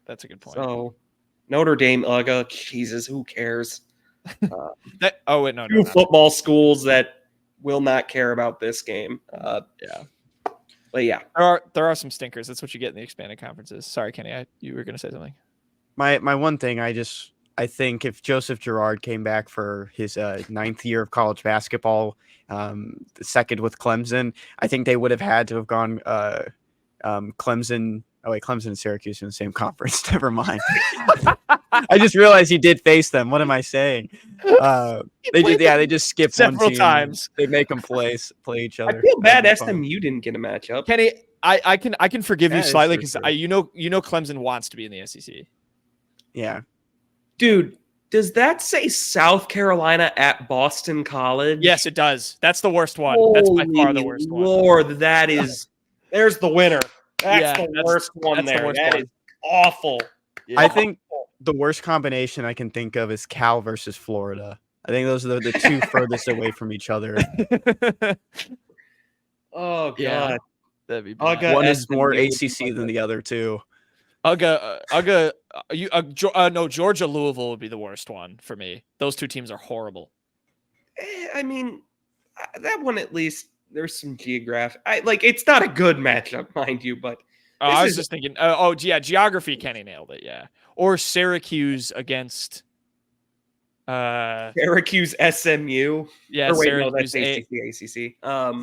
That's a good point. So Notre Dame, Jesus, who cares? No. Two football schools that will not care about this game. Yeah. But yeah, There are some stinkers. That's what you get in the expanded conferences. Sorry, Kenny. You were going to say something. My one thing, I think if Joseph Girard came back for his ninth year of college basketball, second with Clemson, I think they would have had to have gone Clemson. Oh wait, Clemson and Syracuse in the same conference. Never mind. I just realized he did face them. What am I saying? They just skipped several one team. times. They make them play each other. I feel bad That'd be fun. SMU didn't get a matchup. Kenny, I can forgive you That is slightly for because sure. you know Clemson wants to be in the SEC. Yeah. Dude, does that say South Carolina at Boston College? Yes, it does. That's the worst one. That's by far the worst one. Lord, that is. There's the winner. That's Yeah, the worst one that's the there. worst That one. is awful. Yeah. I think the worst combination I can think of is Cal versus Florida. I think those are the two furthest away from each other. Oh god. Yeah. That'd be I'll bad. go- One is SMU more would be ACC than fun. the other two. Georgia Louisville would be the worst one for me. Those two teams are horrible. I mean, that one at least there's some geographic. It's not a good matchup, mind you, but I This was is- just thinking. Geography. Kenny nailed it. Yeah, or Syracuse against. Syracuse SMU. Yeah, Or wait, no, Syracuse. that's ACC.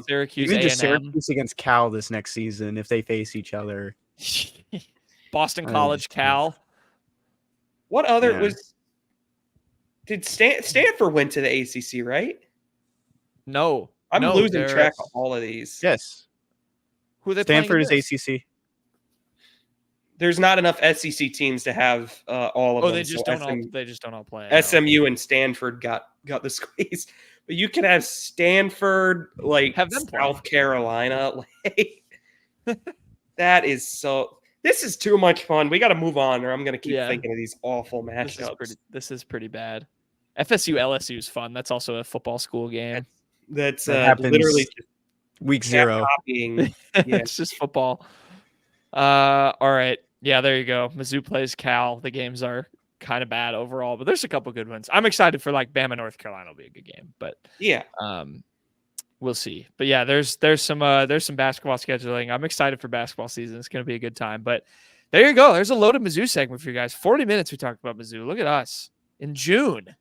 Syracuse Even just A&M. Syracuse against Cal this next season if they face each other. Boston I College, just- Cal. What other Yeah. was? Did Stanford went to the ACC, right? No, I'm no, losing they're- track of all of these. Yes. Who are they playing Stanford is against? ACC. There's not enough SEC teams to have all of Oh, them. they just so don't all. SM They just don't all play. no. SMU and Stanford got the squeeze, but you can have Stanford Have them play. South Carolina. That is so. This is too much fun. We got to move on, or I'm gonna keep Yeah. thinking of these awful This is matchups. This is pretty bad. FSU LSU is fun. That's also a football school game. That's That happens literally just Week 0. copying. Yeah. It's just football. All right. Yeah, there you go. Mizzou plays Cal. The games are kind of bad overall, but there's a couple good ones. I'm excited for like Bama, North Carolina will be a good game, but Yeah. we'll see. But yeah, there's some basketball scheduling. I'm excited for basketball season. It's going to be a good time. But there you go. There's a loaded Mizzou segment for you guys. 40 minutes we talked about Mizzou. Look at us in June.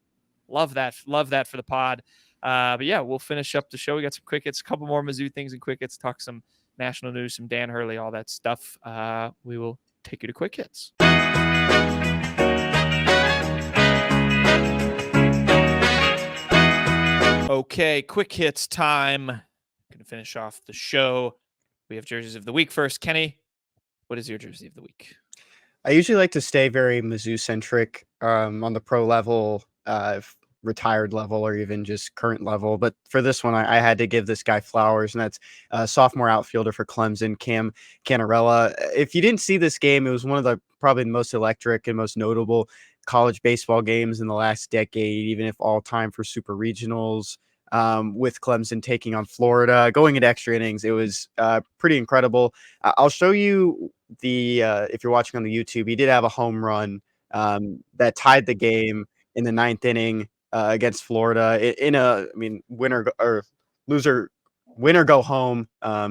Love that. Love that for the pod. But yeah, we'll finish up the show. We got some quick hits, a couple more Mizzou things and quick hits, talk some national news, some Dan Hurley, all that stuff. We will take you to quick hits. Okay, quick hits time. Gonna finish off the show. We have jerseys of the week first. Kenny, what is your jersey of the week? I usually like to stay very Mizzou centric on the pro level, retired level, or even just current level. But for this one, I had to give this guy flowers, and that's sophomore outfielder for Clemson, Cam Canarella. If you didn't see this game, it was one of the probably the most electric and most notable college baseball games in the last decade, even if all time for super regionals. With Clemson taking on Florida, going into extra innings. It was pretty incredible. I'll show you if you're watching on the YouTube, he did have a home run that tied the game in the ninth inning. against Florida in a, win or go home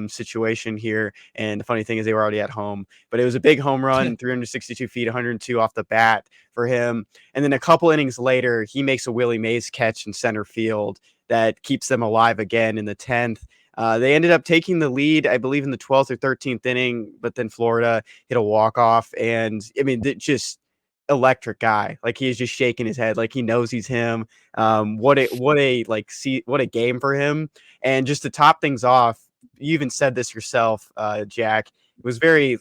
situation here. And the funny thing is they were already at home, but it was a big home run, 362 feet, 102 off the bat for him. And then a couple innings later, he makes a Willie Mays catch in center field that keeps them alive again in the 10th. They ended up taking the lead, I believe, in the 12th or 13th inning, but then Florida hit a walk-off. And just electric guy. Like, he is just shaking his head like he knows he's him. What a game for him. And just to top things off, you even said this yourself, Jack. It was very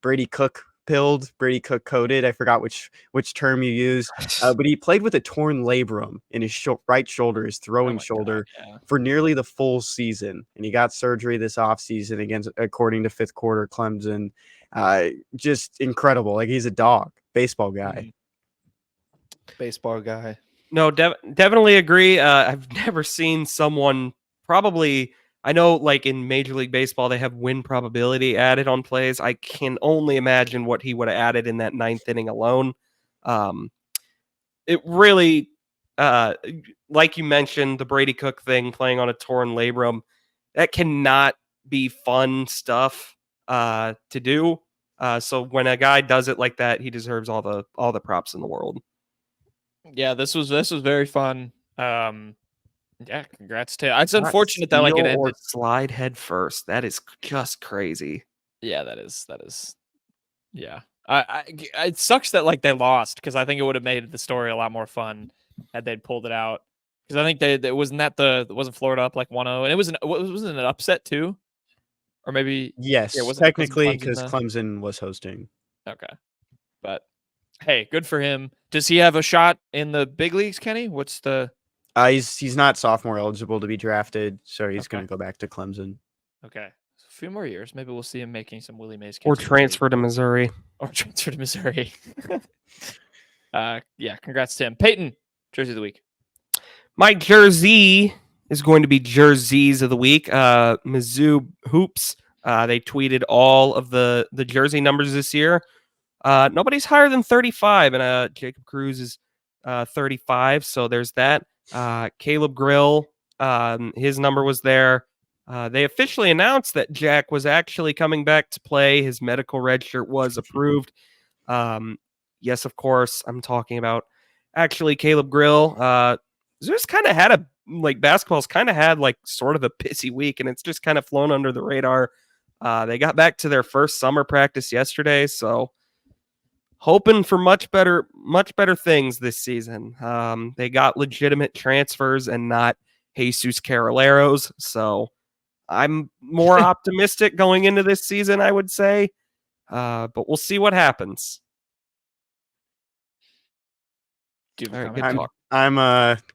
Brady Cook coded. I forgot which term you used, but he played with a torn labrum in his right shoulder, his throwing shoulder, for nearly the full season, and he got surgery this offseason against, according to Fifth Quarter Clemson. Just incredible. Like, he's a dog, baseball guy. Baseball guy. No, definitely agree. I've never seen someone probably. I know, like, in Major League Baseball, they have win probability added on plays. I can only imagine what he would have added in that 9th inning alone. It really, like you mentioned, the Brady Cook thing, playing on a torn labrum, that cannot be fun stuff to do. So when a guy does it like that, he deserves all the props in the world. Yeah, this was very fun. Yeah, congrats to. It's unfortunate that, like, it ended or slide head first. That is just crazy. Yeah, that is. Yeah, it sucks that, like, they lost, because I think it would have made the story a lot more fun had they pulled it out. Because I think wasn't Florida up like 1-0, and wasn't an upset too, or maybe yes, technically, because Clemson was hosting. Okay, but hey, good for him. Does he have a shot in the big leagues, Kenny? What's the? He's not sophomore eligible to be drafted, so he's going to go back to Clemson. Okay, a few more years. Maybe we'll see him making some Willie Mays. Or transfer to Missouri. Yeah, congrats to him. Peyton, Jersey of the Week. My jersey is going to be Jerseys of the Week. Mizzou Hoops. They tweeted all of the jersey numbers this year. Nobody's higher than 35, and Jacob Cruz is 35, so there's that. Caleb Grill, his number was there. They officially announced that Jack was actually coming back to play. His medical red shirt was approved. Yes, of course, I'm talking about actually Caleb Grill. Just kind of had basketball's kind of had like sort of a pissy week, and it's just kind of flown under the radar. They got back to their first summer practice yesterday, so hoping for much better things this season. They got legitimate transfers and not Jesus Carroleros, so I'm more optimistic going into this season, I would say. But we'll see what happens. I'm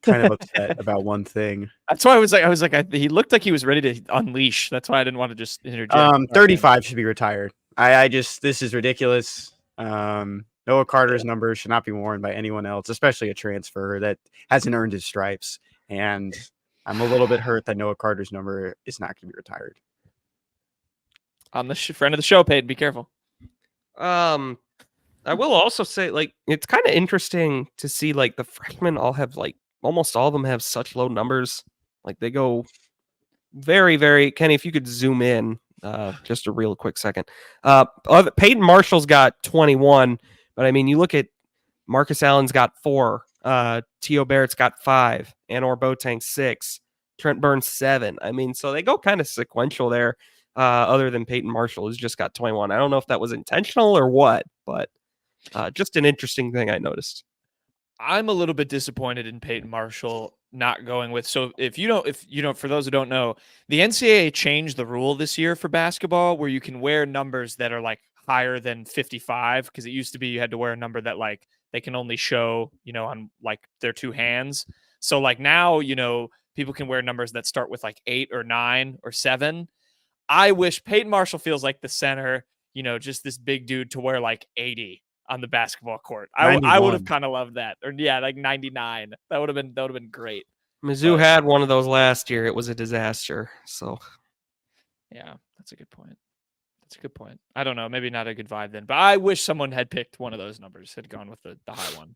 kind of upset about one thing. That's why I was like, he looked like he was ready to unleash. That's why I didn't want to just interject. 35 should be retired. This is ridiculous. Noah Carter's number should not be worn by anyone else, especially a transfer that hasn't earned his stripes. And I'm a little bit hurt that Noah Carter's number is not going to be retired. On the friend of the show, Peyton, be careful. I will also say, like, it's kind of interesting to see, like, the freshmen all have, like, almost all of them have such low numbers. Like, they go very, very. Kenny, if you could zoom in just a real quick second. Peyton Marshall's got 21, but I mean, you look at Marcus Allen's got 4, T.O. Barrett's got 5, Anor Boateng 6, Trent Burns 7. I mean, so they go kind of sequential there. Other than Peyton Marshall, who's just got 21. I don't know if that was intentional or what, but just an interesting thing I noticed. I'm a little bit disappointed in Peyton Marshall not going with. So if you know, for those who don't know, the NCAA changed the rule this year for basketball where you can wear numbers that are like higher than 55, because it used to be you had to wear a number that like they can only show, on like their 2 hands. So like now, people can wear numbers that start with like 8 or 9 or 7. I wish Peyton Marshall feels like the center, just this big dude to wear like 80 on the basketball court. I would have kind of loved that. Or like 99. That would have been great. Mizzou had one of those last year. It was a disaster. So yeah, that's a good point. I don't know. Maybe not a good vibe then, but I wish someone had picked one of those numbers, had gone with the high one.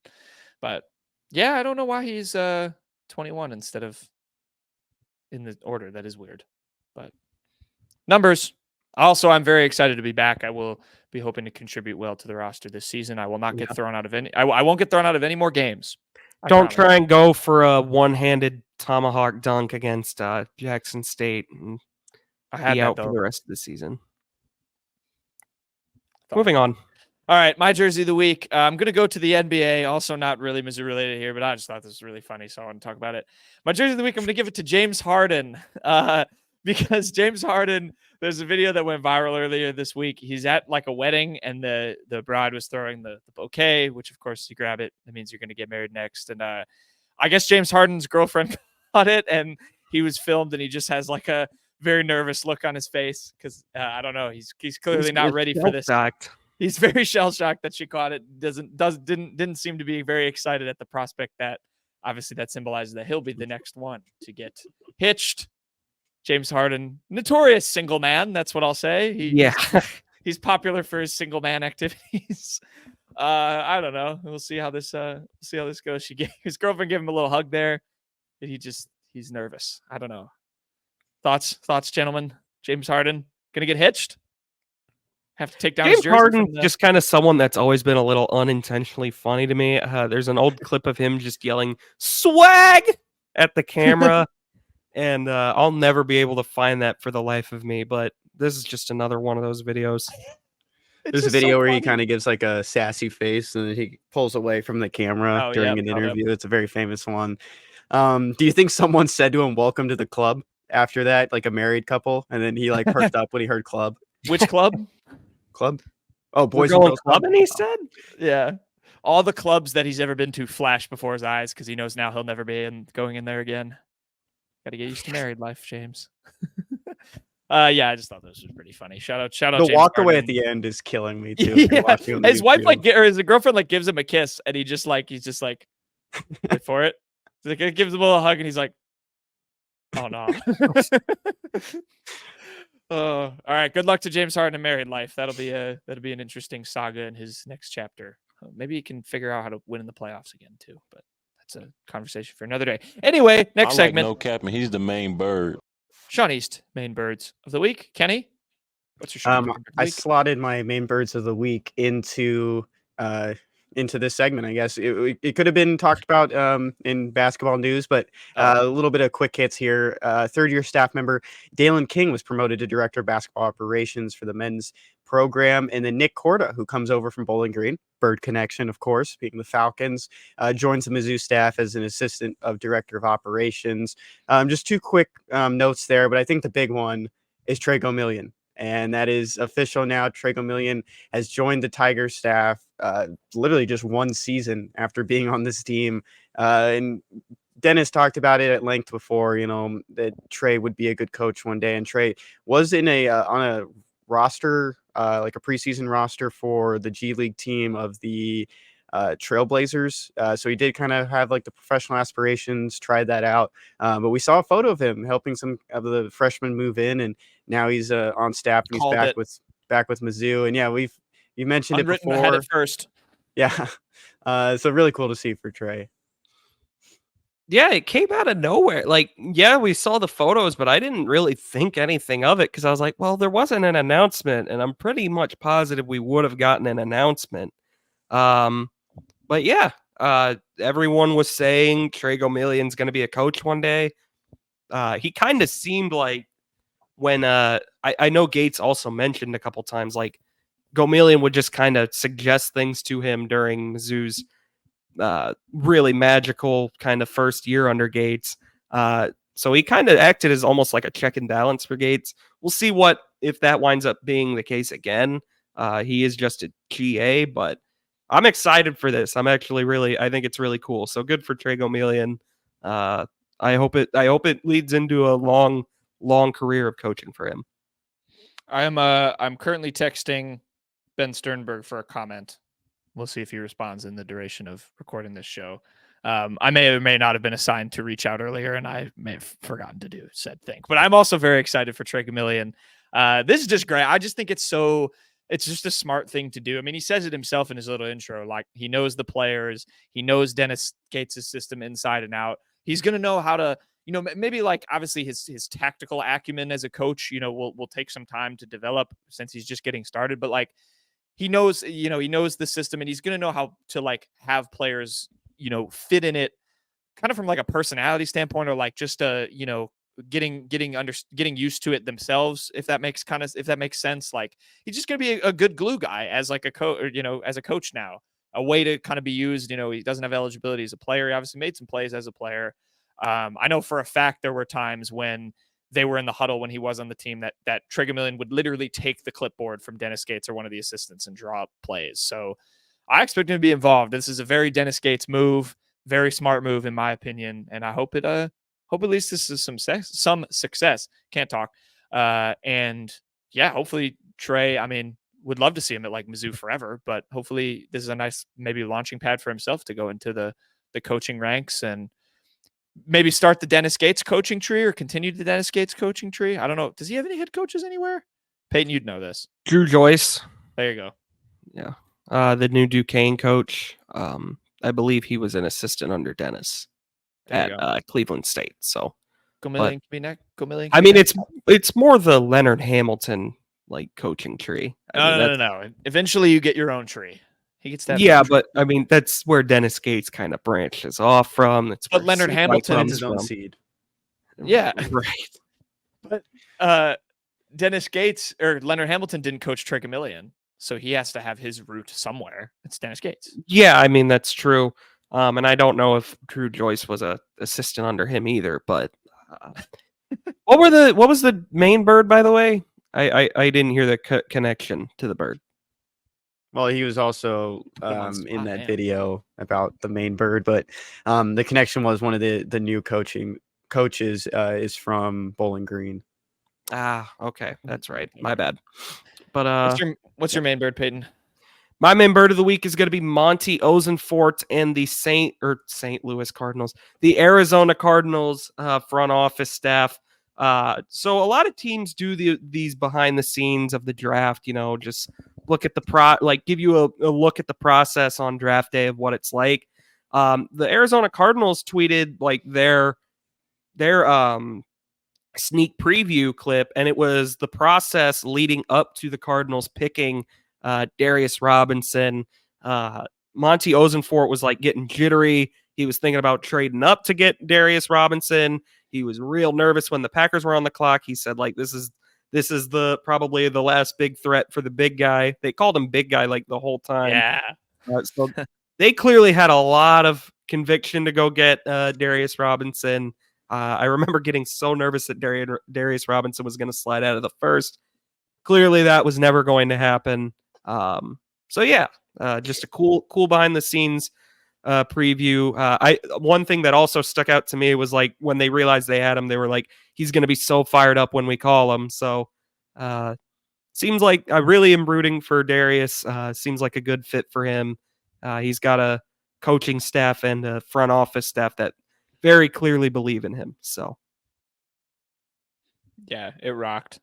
But Yeah, I don't know why he's 21 instead of in the order. That is weird. But numbers. Also, I'm very excited to be back. I will be hoping to contribute well to the roster this season. I will not get thrown out of any. I won't get thrown out of any more games. Don't try and go for a one-handed tomahawk dunk against Jackson State and I had be that, out for though. the rest of the season. Moving on. All right, my jersey of the week. I'm going to go to the NBA. Also not really Mizzou related here, but I just thought this was really funny, so I want to talk about it. My jersey of the week, I'm going to give it to James Harden because James Harden, there's a video that went viral earlier this week. He's at like a wedding, and the bride was throwing the bouquet, which, of course, you grab it. That means you're going to get married next. And I guess James Harden's girlfriend caught it, and he was filmed, and he just has like a very nervous look on his face because I don't know. He's clearly not ready for this. He's very shell shocked that she caught it. Didn't seem to be very excited at the prospect that obviously that symbolizes that he'll be the next one to get hitched. James Harden, notorious single man. That's what I'll say. He's popular for his single man activities. I don't know. We'll see how this goes. His girlfriend gave him a little hug there, but he's nervous. I don't know. Thoughts, gentlemen. James Harden gonna get hitched. Have to take down James his jersey. Harden, just kind of someone that's always been a little unintentionally funny to me. There's an old clip of him just yelling "swag" at the camera, and I'll never be able to find that for the life of me. But this is just another one of those videos. There's a video where he kind of gives like a sassy face, and then he pulls away from the camera during an interview. It's a very famous one. Do you think someone said to him, "Welcome to the club"? After that, like a married couple, and then he like perked up when he heard club. Which club? Club? Oh, Boys and Girls Girls Club, and he said, yeah. All the clubs that he's ever been to flash before his eyes because he knows now he'll never be going in there again. Got to get used to married life, James. Yeah, I just thought this was pretty funny. Shout out. The James walk away Harden. at the end is killing me too. Yeah. His wife or his girlfriend gives him a kiss, and he's just like wait for it. So he gives him a little hug, and he's like, oh no. All right. Good luck to James Harden in married life. That'll be an interesting saga in his next chapter. Maybe he can figure out how to win in the playoffs again too. But that's a conversation for another day. Anyway, next segment. No capping. He's the main bird. Sean East, main birds of the week. Kenny, what's your Sean East I slotted my main birds of the week into this segment. I guess it could have been talked about in basketball news, but a little bit of quick hits here. Third-year staff member Dyllon King was promoted to director of basketball operations for the men's program, and then Nick Korda, who comes over from Bowling Green, Bird Connection, of course, being the Falcons, joins the Mizzou staff as an assistant of director of operations. Just two quick notes there, but I think the big one is Tre Gomillion. And that is official now. Tre Gomillion has joined the Tiger staff literally just one season after being on this team. And Dennis talked about it at length before, that Tre would be a good coach one day. And Tre was on a roster, like a preseason roster for the G League team of the Trailblazers. So he did kind of have like the professional aspirations, tried that out. But we saw a photo of him helping some of the freshmen move in, and now he's on staff and he's back with Mizzou. And yeah, you mentioned Unwritten it before. Ahead at first. Yeah. So really cool to see for Tre. Yeah, it came out of nowhere. Like, yeah, we saw the photos, but I didn't really think anything of it because I was like, well, there wasn't an announcement, and I'm pretty much positive we would have gotten an announcement. But yeah, everyone was saying Tre Gomillion's going to be a coach one day. He kind of seemed like when I know Gates also mentioned a couple times, like Gomillion would just kind of suggest things to him during Mizzou's really magical kind of first year under Gates. So he kind of acted as almost like a check and balance for Gates. We'll see if that winds up being the case again. He is just a GA, but I'm excited for this. I think it's really cool. So good for Tre Gomillion. I hope it leads into a long career of coaching for him. I'm currently texting Ben Sternberg for a comment. We'll see if he responds in the duration of recording this show. I may or may not have been assigned to reach out earlier, and I may have forgotten to do said thing. But I'm also very excited for Tre Gomillion. This is just great. I just think it's so it's just a smart thing to do. I mean, he says it himself in his little intro, like he knows the players, he knows Dennis Gates' system inside and out. He's going to know how to, maybe like obviously his tactical acumen as a coach, will take some time to develop since he's just getting started. But like he knows, he knows the system, and he's going to know how to like have players, fit in it kind of from like a personality standpoint, or like just getting used to it themselves, if that makes sense. Like he's just going to be a good glue guy as like a coach, as a coach now, a way to kind of be used. He doesn't have eligibility as a player. He obviously made some plays as a player. I know for a fact there were times when they were in the huddle when he was on the team that Tre Gomillion would literally take the clipboard from Dennis Gates or one of the assistants and draw up plays. So I expect him to be involved. This is a very Dennis Gates move, very smart move in my opinion, and I hope it leads to some success. Can't talk. And yeah, hopefully Tre, I mean, would love to see him at like Mizzou forever, but hopefully this is a nice maybe launching pad for himself to go into the coaching ranks and maybe start the Dennis Gates coaching tree or continue the Dennis Gates coaching tree. I don't know. Does he have any head coaches anywhere? Peyton, you'd know this. Drew Joyce. There you go. Yeah. The new Duquesne coach. I believe he was an assistant under Dennis at Cleveland State. So Gomillion can be next. Gomillion. I mean, it's more the Leonard Hamilton like coaching tree. No. Eventually you get your own tree. He gets that. Yeah, but I mean, that's where Dennis Gates kind of branches off from. That's but Leonard Hamilton is his own seed. Yeah. Right. But Dennis Gates or Leonard Hamilton didn't coach Tre Gomillion, so he has to have his root somewhere. It's Dennis Gates. Yeah, I mean, that's true. And I don't know if Drew Joyce was a assistant under him either, but what was the main bird, by the way? I didn't hear the connection to the bird. Well, he was also in that video about the main bird, but the connection was one of the new coaches is from Bowling Green. Ah, okay, that's right. My bad. But what's your main bird, Peyton? My main bird of the week is going to be Monty Ozenfort and the St. Louis Cardinals, the Arizona Cardinals front office staff. So a lot of teams do these behind the scenes of the draft, just look at give you a look at the process on draft day of what it's like. The Arizona Cardinals tweeted like their sneak preview clip, and it was the process leading up to the Cardinals picking Darius Robinson. Monty Ozenfort was like getting jittery. He was thinking about trading up to get Darius Robinson. He was real nervous when the Packers were on the clock. He said, like, this is probably the last big threat for the big guy. They called him big guy like the whole time. Yeah. So they clearly had a lot of conviction to go get Darius Robinson. I remember getting so nervous that Darius Robinson was going to slide out of the first. Clearly that was never going to happen. So yeah, just a cool behind the scenes preview. One thing that also stuck out to me was like when they realized they had him, they were like, he's going to be so fired up when we call him. So seems like I really am rooting for Darius. Seems like a good fit for him. He's got a coaching staff and a front office staff that very clearly believe in him. So yeah, it rocked.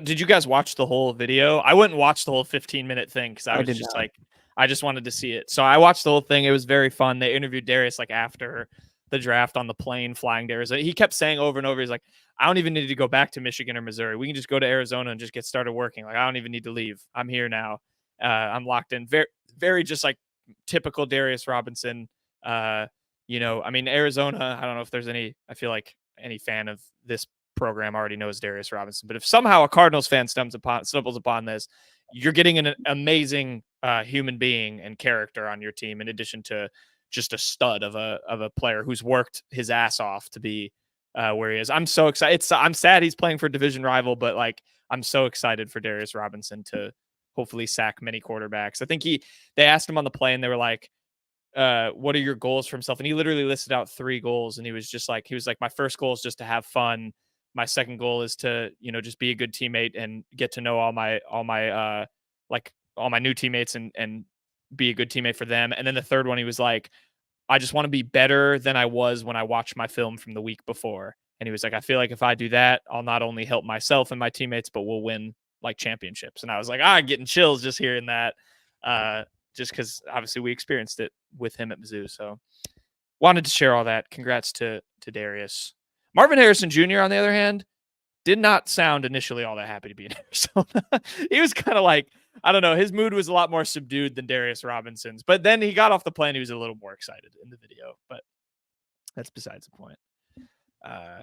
Did you guys watch the whole video? I wouldn't watch the whole 15-minute thing because I was just like, I just wanted to see it. So I watched the whole thing. It was very fun. They interviewed Darius like after the draft on the plane flying Darius. He kept saying over and over, he's like, I don't even need to go back to Michigan or Missouri. We can just go to Arizona and just get started working. Like, I don't even need to leave. I'm here now. I'm locked in. Very, very just like typical Darius Robinson. I mean, Arizona, I don't know if there's I feel like any fan of this program already knows Darius Robinson, but if somehow a Cardinals fan stumbles upon this, you're getting an amazing human being and character on your team, in addition to just a stud of a player who's worked his ass off to be where he is. I'm so excited. I'm sad he's playing for a division rival, but like I'm so excited for Darius Robinson to hopefully sack many quarterbacks. I think they asked him on the plane, they were like, what are your goals for himself? And he literally listed out 3 goals, and he was like, my first goal is just to have fun. My second goal is to, just be a good teammate and get to know all my new teammates and be a good teammate for them. And then the third one, he was like, I just want to be better than I was when I watched my film from the week before. And he was like, I feel like if I do that, I'll not only help myself and my teammates, but we'll win like championships. And I was like, getting chills just hearing that, just because obviously we experienced it with him at Mizzou. So wanted to share all that. Congrats to Darius. Marvin Harrison Jr., on the other hand, did not sound initially all that happy to be in Arizona. He was kind of like, I don't know, his mood was a lot more subdued than Darius Robinson's. But then he got off the plane, he was a little more excited in the video. But that's besides the point.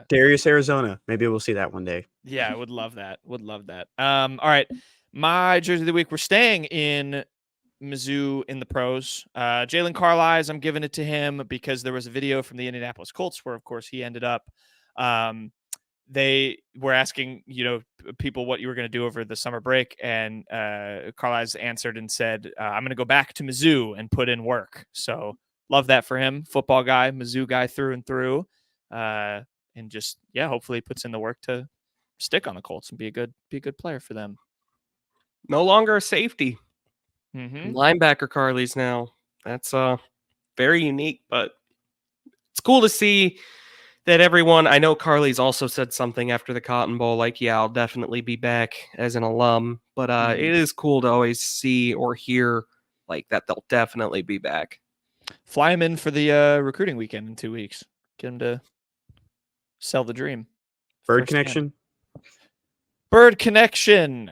Darius, Arizona. Maybe we'll see that one day. Yeah, I would love that. All right. My jersey of the week, we're staying in Mizzou in the pros. Jalen Carlisle, I'm giving it to him because there was a video from the Indianapolis Colts where, of course, he ended up. They were asking, people what you were going to do over the summer break, and Carlisle answered and said, "I'm going to go back to Mizzou and put in work." So love that for him. Football guy, Mizzou guy through and through, and just hopefully puts in the work to stick on the Colts and be a good player for them. No longer a safety. Mm-hmm. Linebacker Carly's now. That's very unique, but it's cool to see that everyone. I know Carly's also said something after the Cotton Bowl, like, "Yeah, I'll definitely be back as an alum." But it is cool to always see or hear like that they'll definitely be back. Fly him in for the recruiting weekend in 2 weeks. Get him to sell the dream. Bird Connection. Bird Connection.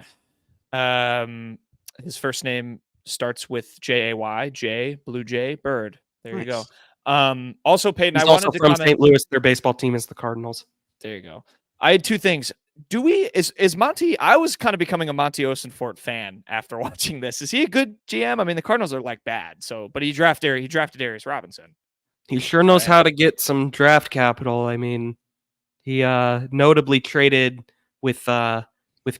His first name starts with Jay, Jay, Blue Jay, Bird. There you go. Also, Peyton, He's I also wanted to from comment. St. Louis. Their baseball team is the Cardinals. There you go. I had two things. Is Monty? I was kind of becoming a Monty Osenfort fan after watching this. Is he a good GM? I mean, the Cardinals are like bad. But he drafted Darius Robinson. He sure knows how to get some draft capital. I mean, he notably traded with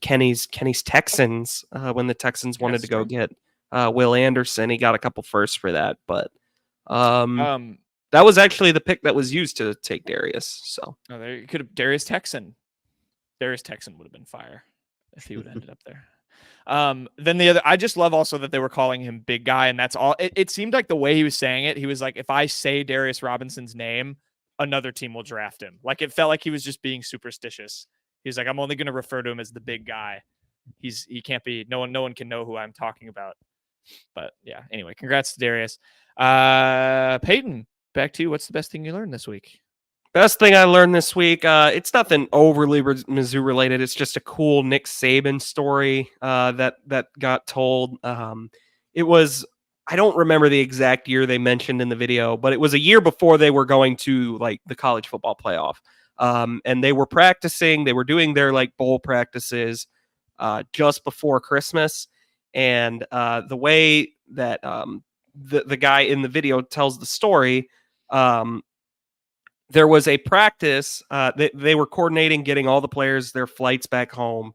Kenny's Texans when the Texans wanted to go get Will Anderson. He got a couple firsts for that, but that was actually the pick that was used to take Darius. So there you could have Darius Texan. Darius Texan would have been fire if he would have ended up there. Then the other, I just love also that they were calling him big guy, and that's all. It seemed like the way he was saying it, he was like, if I say Darius Robinson's name, another team will draft him. Like, it felt like he was just being superstitious. He was like, I'm only going to refer to him as the big guy. He can't be, no one can know who I'm talking about. But yeah, anyway, congrats to Darius. Peyton, back to you. What's the best thing you learned this week? Best thing I learned this week, it's nothing overly Mizzou related. It's just a cool Nick Saban story that got told. It was, I don't remember the exact year they mentioned in the video, but it was a year before they were going to like the college football playoff. And they were practicing, they were doing their like bowl practices just before Christmas. And the way that the guy in the video tells the story, there was a practice. They were coordinating getting all the players their flights back home,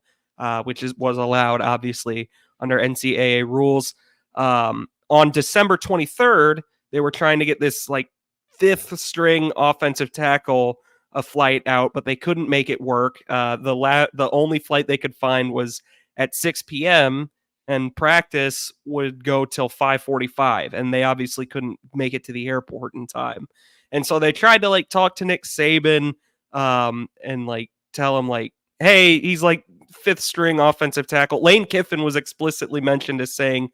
which was allowed, obviously, under NCAA rules. On December 23rd, they were trying to get this like fifth string offensive tackle a flight out, but they couldn't make it work. The only flight they could find was at 6 p.m. and practice would go till 5:45, and they obviously couldn't make it to the airport in time. And so they tried to like talk to Nick Saban and like tell him like, hey, he's like fifth string offensive tackle. Lane Kiffin was explicitly mentioned as saying,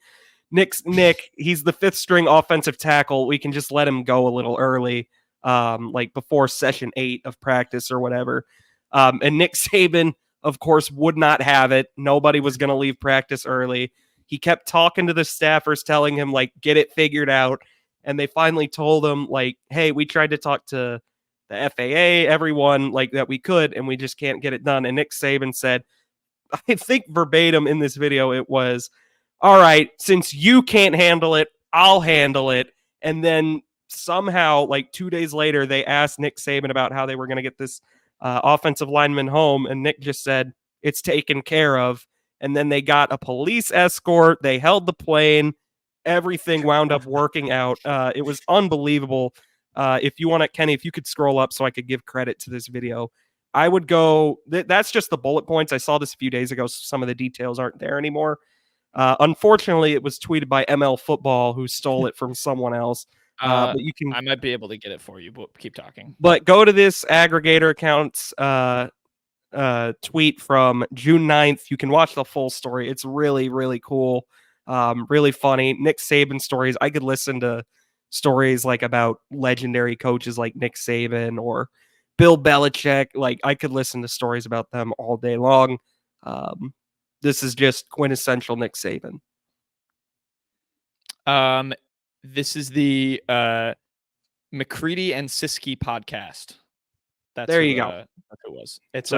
Nick, he's the fifth string offensive tackle. We can just let him go a little early, like before session 8 of practice or whatever. And Nick Saban, of course, would not have it. Nobody was going to leave practice early. He kept talking to the staffers, telling him like, get it figured out. And they finally told him like, hey, we tried to talk to the FAA, everyone like that we could, and we just can't get it done. And Nick Saban said, I think verbatim in this video, it was, all right, since you can't handle it, I'll handle it. And then somehow, like 2 days later, they asked Nick Saban about how they were going to get this offensive lineman home. And Nick just said, it's taken care of. And then they got a police escort. They held the plane. Everything wound up working out. It was unbelievable. If you want to, Kenny, if you could scroll up so I could give credit to this video, I would go. That's just the bullet points. I saw this a few days ago. So some of the details aren't there anymore. Unfortunately, it was tweeted by ML Football, who stole it from someone else. But you can. I might be able to get it for you, but keep talking. But go to this aggregator account's tweet from June 9th. You can watch the full story. It's really, really cool. Really funny. Nick Saban stories. I could listen to stories like about legendary coaches like Nick Saban or Bill Belichick. Like I could listen to stories about them all day long. This is just quintessential Nick Saban. This is the McCready and Siskey podcast. There you go. That's what it was. It's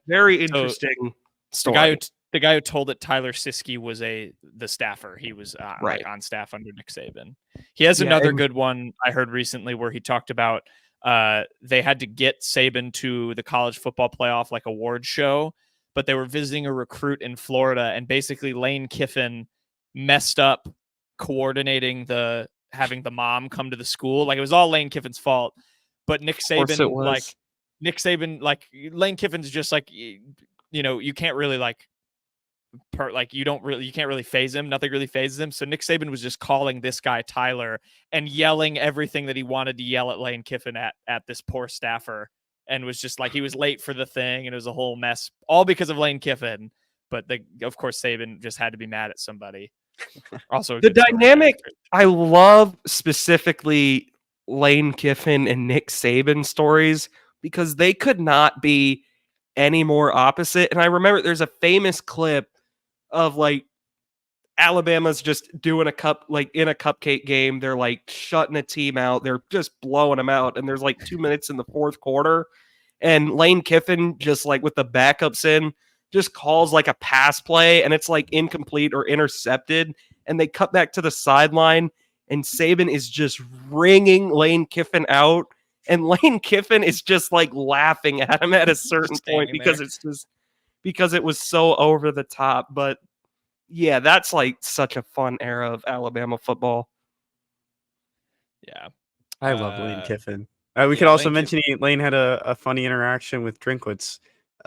very interesting story. The guy who told it, Tyler Siskey, was the staffer. He was Right. like on staff under Nick Saban. He has another good one I heard recently where he talked about they had to get Saban to the college football playoff like award show, but they were visiting a recruit in Florida, and basically Lane Kiffin messed up coordinating having the mom come to the school. Like it was all Lane Kiffin's fault, but Nick Saban, Lane Kiffin's just like, you can't really you can't really phase him. Nothing really phases him. So Nick Saban was just calling this guy Tyler and yelling everything that he wanted to yell at Lane Kiffin at this poor staffer, and was just like, he was late for the thing, and it was a whole mess, all because of Lane Kiffin. But of course Saban just had to be mad at somebody. Also, the dynamic I love specifically Lane Kiffin and Nick Saban stories, because they could not be any more opposite. And I remember there's a famous clip of like Alabama's just doing in a cupcake game. They're like shutting a team out. They're just blowing them out. And there's like 2 minutes in the fourth quarter. And Lane Kiffin, just like with the backups in, just calls like a pass play, and it's like incomplete or intercepted. And they cut back to the sideline, and Saban is just ringing Lane Kiffin out. And Lane Kiffin is just like laughing at him at a certain point because because it was so over the top. But yeah, that's like such a fun era of Alabama football. Yeah. I love Lane Kiffin. We could also mention Lane had a funny interaction with Drinkwitz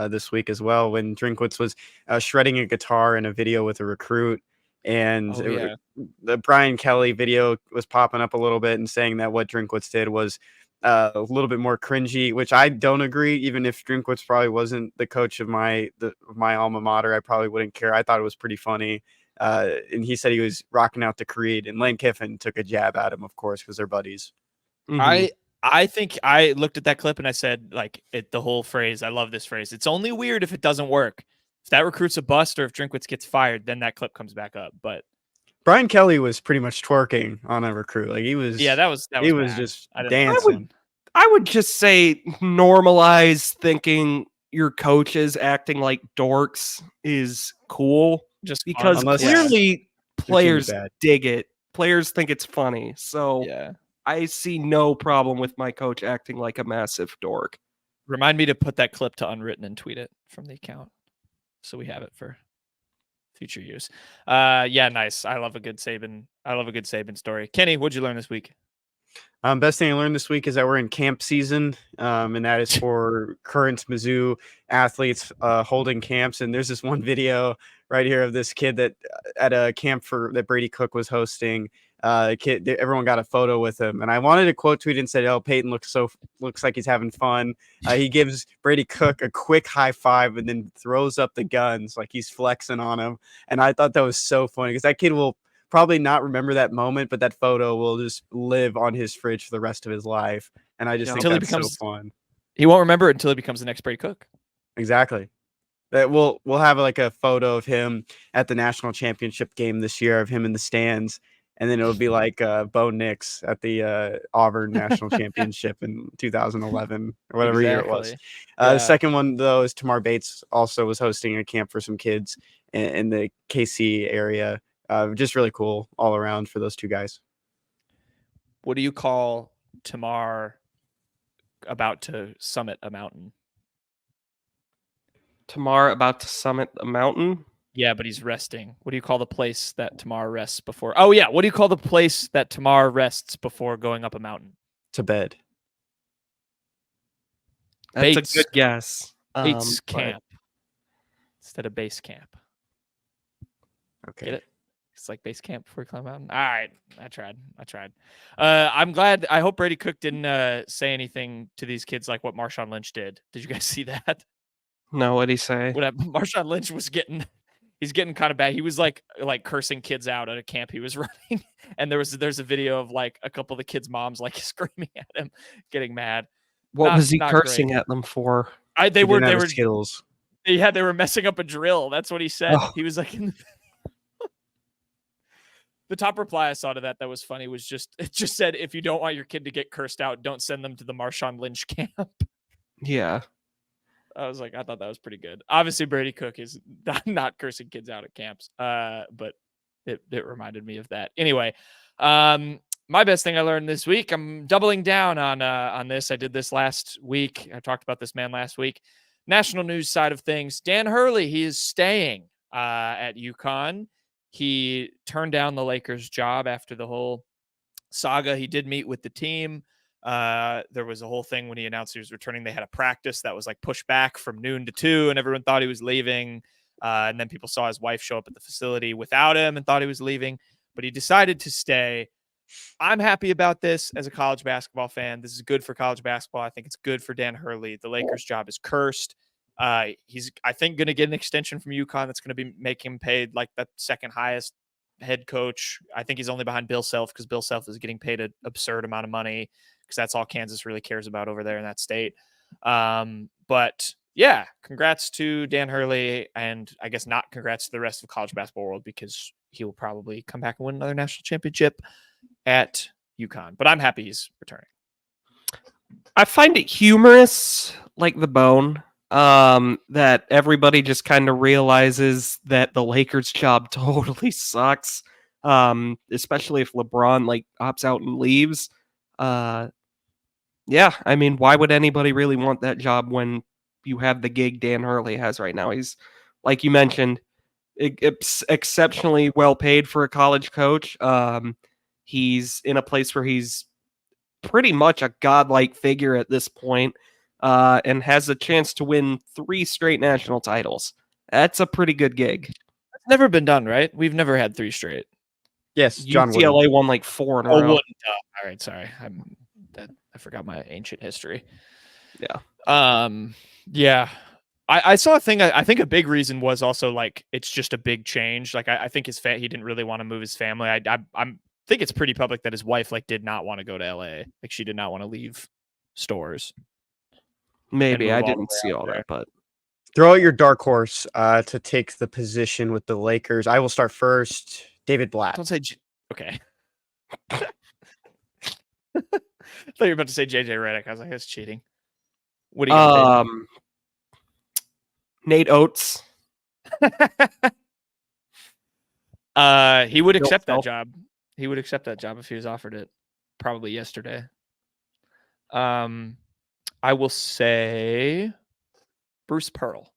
this week as well, when Drinkwitz was shredding a guitar in a video with a recruit. And the Brian Kelly video was popping up a little bit and saying that what Drinkwitz did was a little bit more cringy, which I don't agree. Even if Drinkwitz probably wasn't the coach of my alma mater, I probably wouldn't care. I thought it was pretty funny. And he said he was rocking out to Creed, and Lane Kiffin took a jab at him, of course, because they're buddies. Mm-hmm. I think I looked at that clip and I said, like, the whole phrase, I love this phrase. It's only weird if it doesn't work. If that recruit's a bust or if Drinkwitz gets fired, then that clip comes back up. But Brian Kelly was pretty much twerking on a recruit. Like he was, that was just dancing. I would just say normalize thinking your coaches acting like dorks is cool, just because clearly players dig it. Players think it's funny. So yeah. I see no problem with my coach acting like a massive dork. Remind me to put that clip to Unwritten and tweet it from the account, so we have it for future use. Yeah, nice. I love a good Saban story. Kenny, what'd you learn this week? Best thing I learned this week is that we're in camp season, and that is for current Mizzou athletes holding camps. And there's this one video right here of this kid that at a camp that Brady Cook was hosting. Kid, everyone got a photo with him, and I wanted to quote tweet and said, "Oh, Peyton looks like he's having fun." He gives Brady Cook a quick high five and then throws up the guns like he's flexing on him. And I thought that was so funny because that kid will probably not remember that moment, but that photo will just live on his fridge for the rest of his life. And I just think that's so fun. He won't remember it until he becomes the next Brady Cook. Exactly. That we'll have like a photo of him at the national championship game this year, of him in the stands. And then it'll be like Bo Nix at the Auburn national championship in 2011 or whatever year it was. The second one, though, is Tamar Bates also was hosting a camp for some kids in the KC area. Just really cool all around for those two guys. What do you call Tamar about to summit a mountain? Tamar about to summit a mountain? Yeah, but he's resting. What do you call the place that Tamar rests before? Oh, yeah. What do you call the place that Tamar rests before going up a mountain? To bed. That's a good guess. Bates camp instead of base camp. Okay. Get it? It's like base camp before you climb a mountain. All right. I tried. I'm glad. I hope Brady Cook didn't say anything to these kids like what Marshawn Lynch did. Did you guys see that? No, what'd he say? When Marshawn Lynch was he's getting kind of bad. He was like cursing kids out at a camp he was running, and there's a video of like a couple of the kids' moms like screaming at him, getting mad. What was he not cursing great. at them for? They were Skittles. Yeah, they were messing up a drill. That's what he said. Oh. He was like, the top reply I saw to that was funny was it just said, if you don't want your kid to get cursed out, don't send them to the Marshawn Lynch camp. Yeah. I was like, I thought that was pretty good. Obviously, Brady Cook is not cursing kids out at camps, but it reminded me of that. Anyway, my best thing I learned this week, I'm doubling down on this. I did this last week. I talked about this man last week. National news side of things. Dan Hurley, he is staying at UConn. He turned down the Lakers job after the whole saga. He did meet with the team. There was a whole thing when he announced he was returning. They had a practice that was like pushed back from noon to 2, and everyone thought he was leaving. And then people saw his wife show up at the facility without him and thought he was leaving, but he decided to stay. I'm happy about this as a college basketball fan. This is good for college basketball. I think it's good for Dan Hurley. The Lakers job is cursed. He's, I think, going to get an extension from UConn that's going to be making him paid like the second highest head coach. I think he's only behind Bill Self because Bill Self is getting paid an absurd amount of money because that's all Kansas really cares about over there in that state. But yeah, congrats to Dan Hurley, and I guess not congrats to the rest of the college basketball world because he will probably come back and win another national championship at UConn. But I'm happy he's returning. I find it humorous, like the bone, that everybody just kind of realizes that the Lakers job totally sucks, especially if LeBron like opts out and leaves. Yeah, I mean, why would anybody really want that job when you have the gig Dan Hurley has right now? He's, like you mentioned, exceptionally well paid for a college coach. He's in a place where he's pretty much a godlike figure at this point, and has a chance to win 3 straight national titles. That's a pretty good gig. It's never been done, right? We've never had 3 straight. Yes, John UCLA Wooden. won like 4 in a Oh, row. All right, sorry. I forgot my ancient history. Yeah. Yeah. I saw a thing. I think a big reason was also like it's just a big change. Like I think he didn't really want to move his family. I think it's pretty public that his wife like did not want to go to LA. Like she did not want to leave stores. Maybe I move all the didn't way see out all there. that, but Throw out your dark horse to take the position with the Lakers. I will start first. David Blatt. Don't say okay. I thought you were about to say JJ Redick. I was like, that's cheating. What are you gonna pay? Nate Oates. He would Bill accept that Self. job. He would accept that job if he was offered it. Probably yesterday. I will say Bruce Pearl.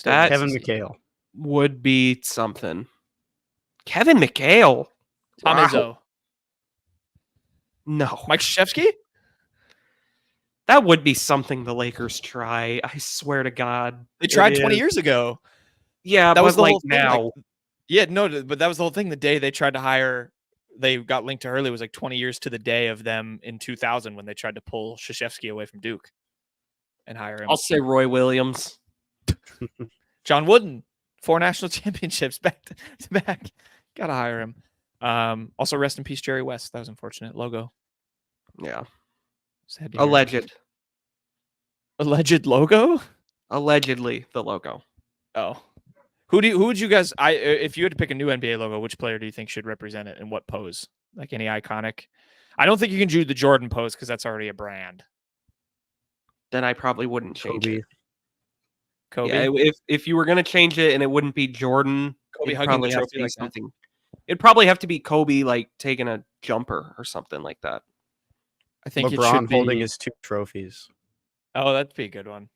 That Kevin McHale. would be something. Kevin McHale. Tom Wow. Izzo. No. Mike Krzyzewski? That would be something the Lakers try. I swear to God. They tried It 20 is. years ago. Yeah, That was but the like whole thing, like- now. Yeah, no, but that was the whole thing. The day they tried to hire, they got linked to Hurley was like 20 years to the day of them in 2000 when they tried to pull Krzyzewski away from Duke and hire him. I'll say Roy Williams. John Wooden, 4 national championships back to back. Gotta hire him. Also, rest in peace, Jerry West. That was unfortunate. Logo. Yeah. Sad to hear. Alleged logo? Allegedly the logo. Oh. Who would you guys if you had to pick a new NBA logo, which player do you think should represent it and what pose? Like any iconic? I don't think you can do the Jordan pose because that's already a brand. Then I probably wouldn't change it. Kobe. Yeah, if you were gonna change it and it wouldn't be Jordan, Kobe it'd hugging probably the have trophy to be like that. something. It'd probably have to be Kobe like taking a jumper or something like that. I think it should LeBron be holding his 2 trophies. Oh, that'd be a good one.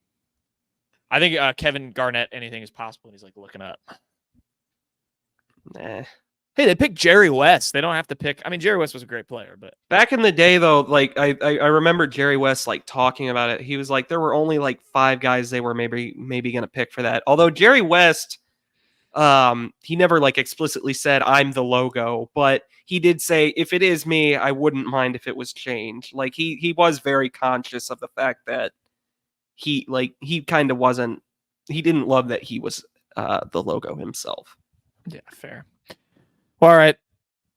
I think Kevin Garnett, anything is possible, and he's like looking up. Nah. Hey, they picked Jerry West. They don't have to pick. I mean, Jerry West was a great player, but Back in the day, though, like I remember Jerry West like talking about it. He was like, there were only like 5 guys they were maybe gonna pick for that. Although Jerry West, he never like explicitly said I'm the logo, but he did say if it is me, I wouldn't mind if it was changed. Like he was very conscious of the fact that he kind of wasn't. He didn't love that he was the logo himself. Yeah, fair. Well, all right.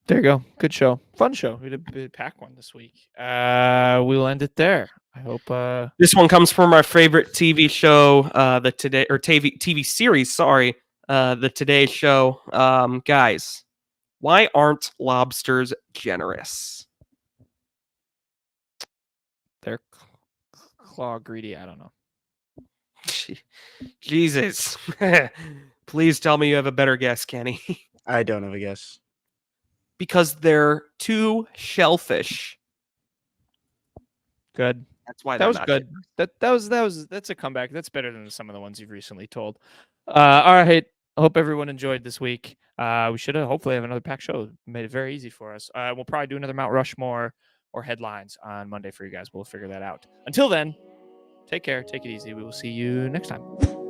There you go. Good show. Fun show. We did a pack one this week. We'll end it there. I hope This one comes from our favorite TV show, the Today or TV series. Sorry, the Today Show. Guys, why aren't lobsters generous? they're claw greedy. I don't know. Jesus, please tell me you have a better guess, Kenny. I don't have a guess. Because they're too shellfish. Good. That's why That was not good. generous. That's a comeback. That's better than some of the ones you've recently told. All right. I hope everyone enjoyed this week. We should hopefully have another pack show. Made it very easy for us. We'll probably do another Mount Rushmore or headlines on Monday for you guys. We'll figure that out. Until then, take care. Take it easy. We will see you next time.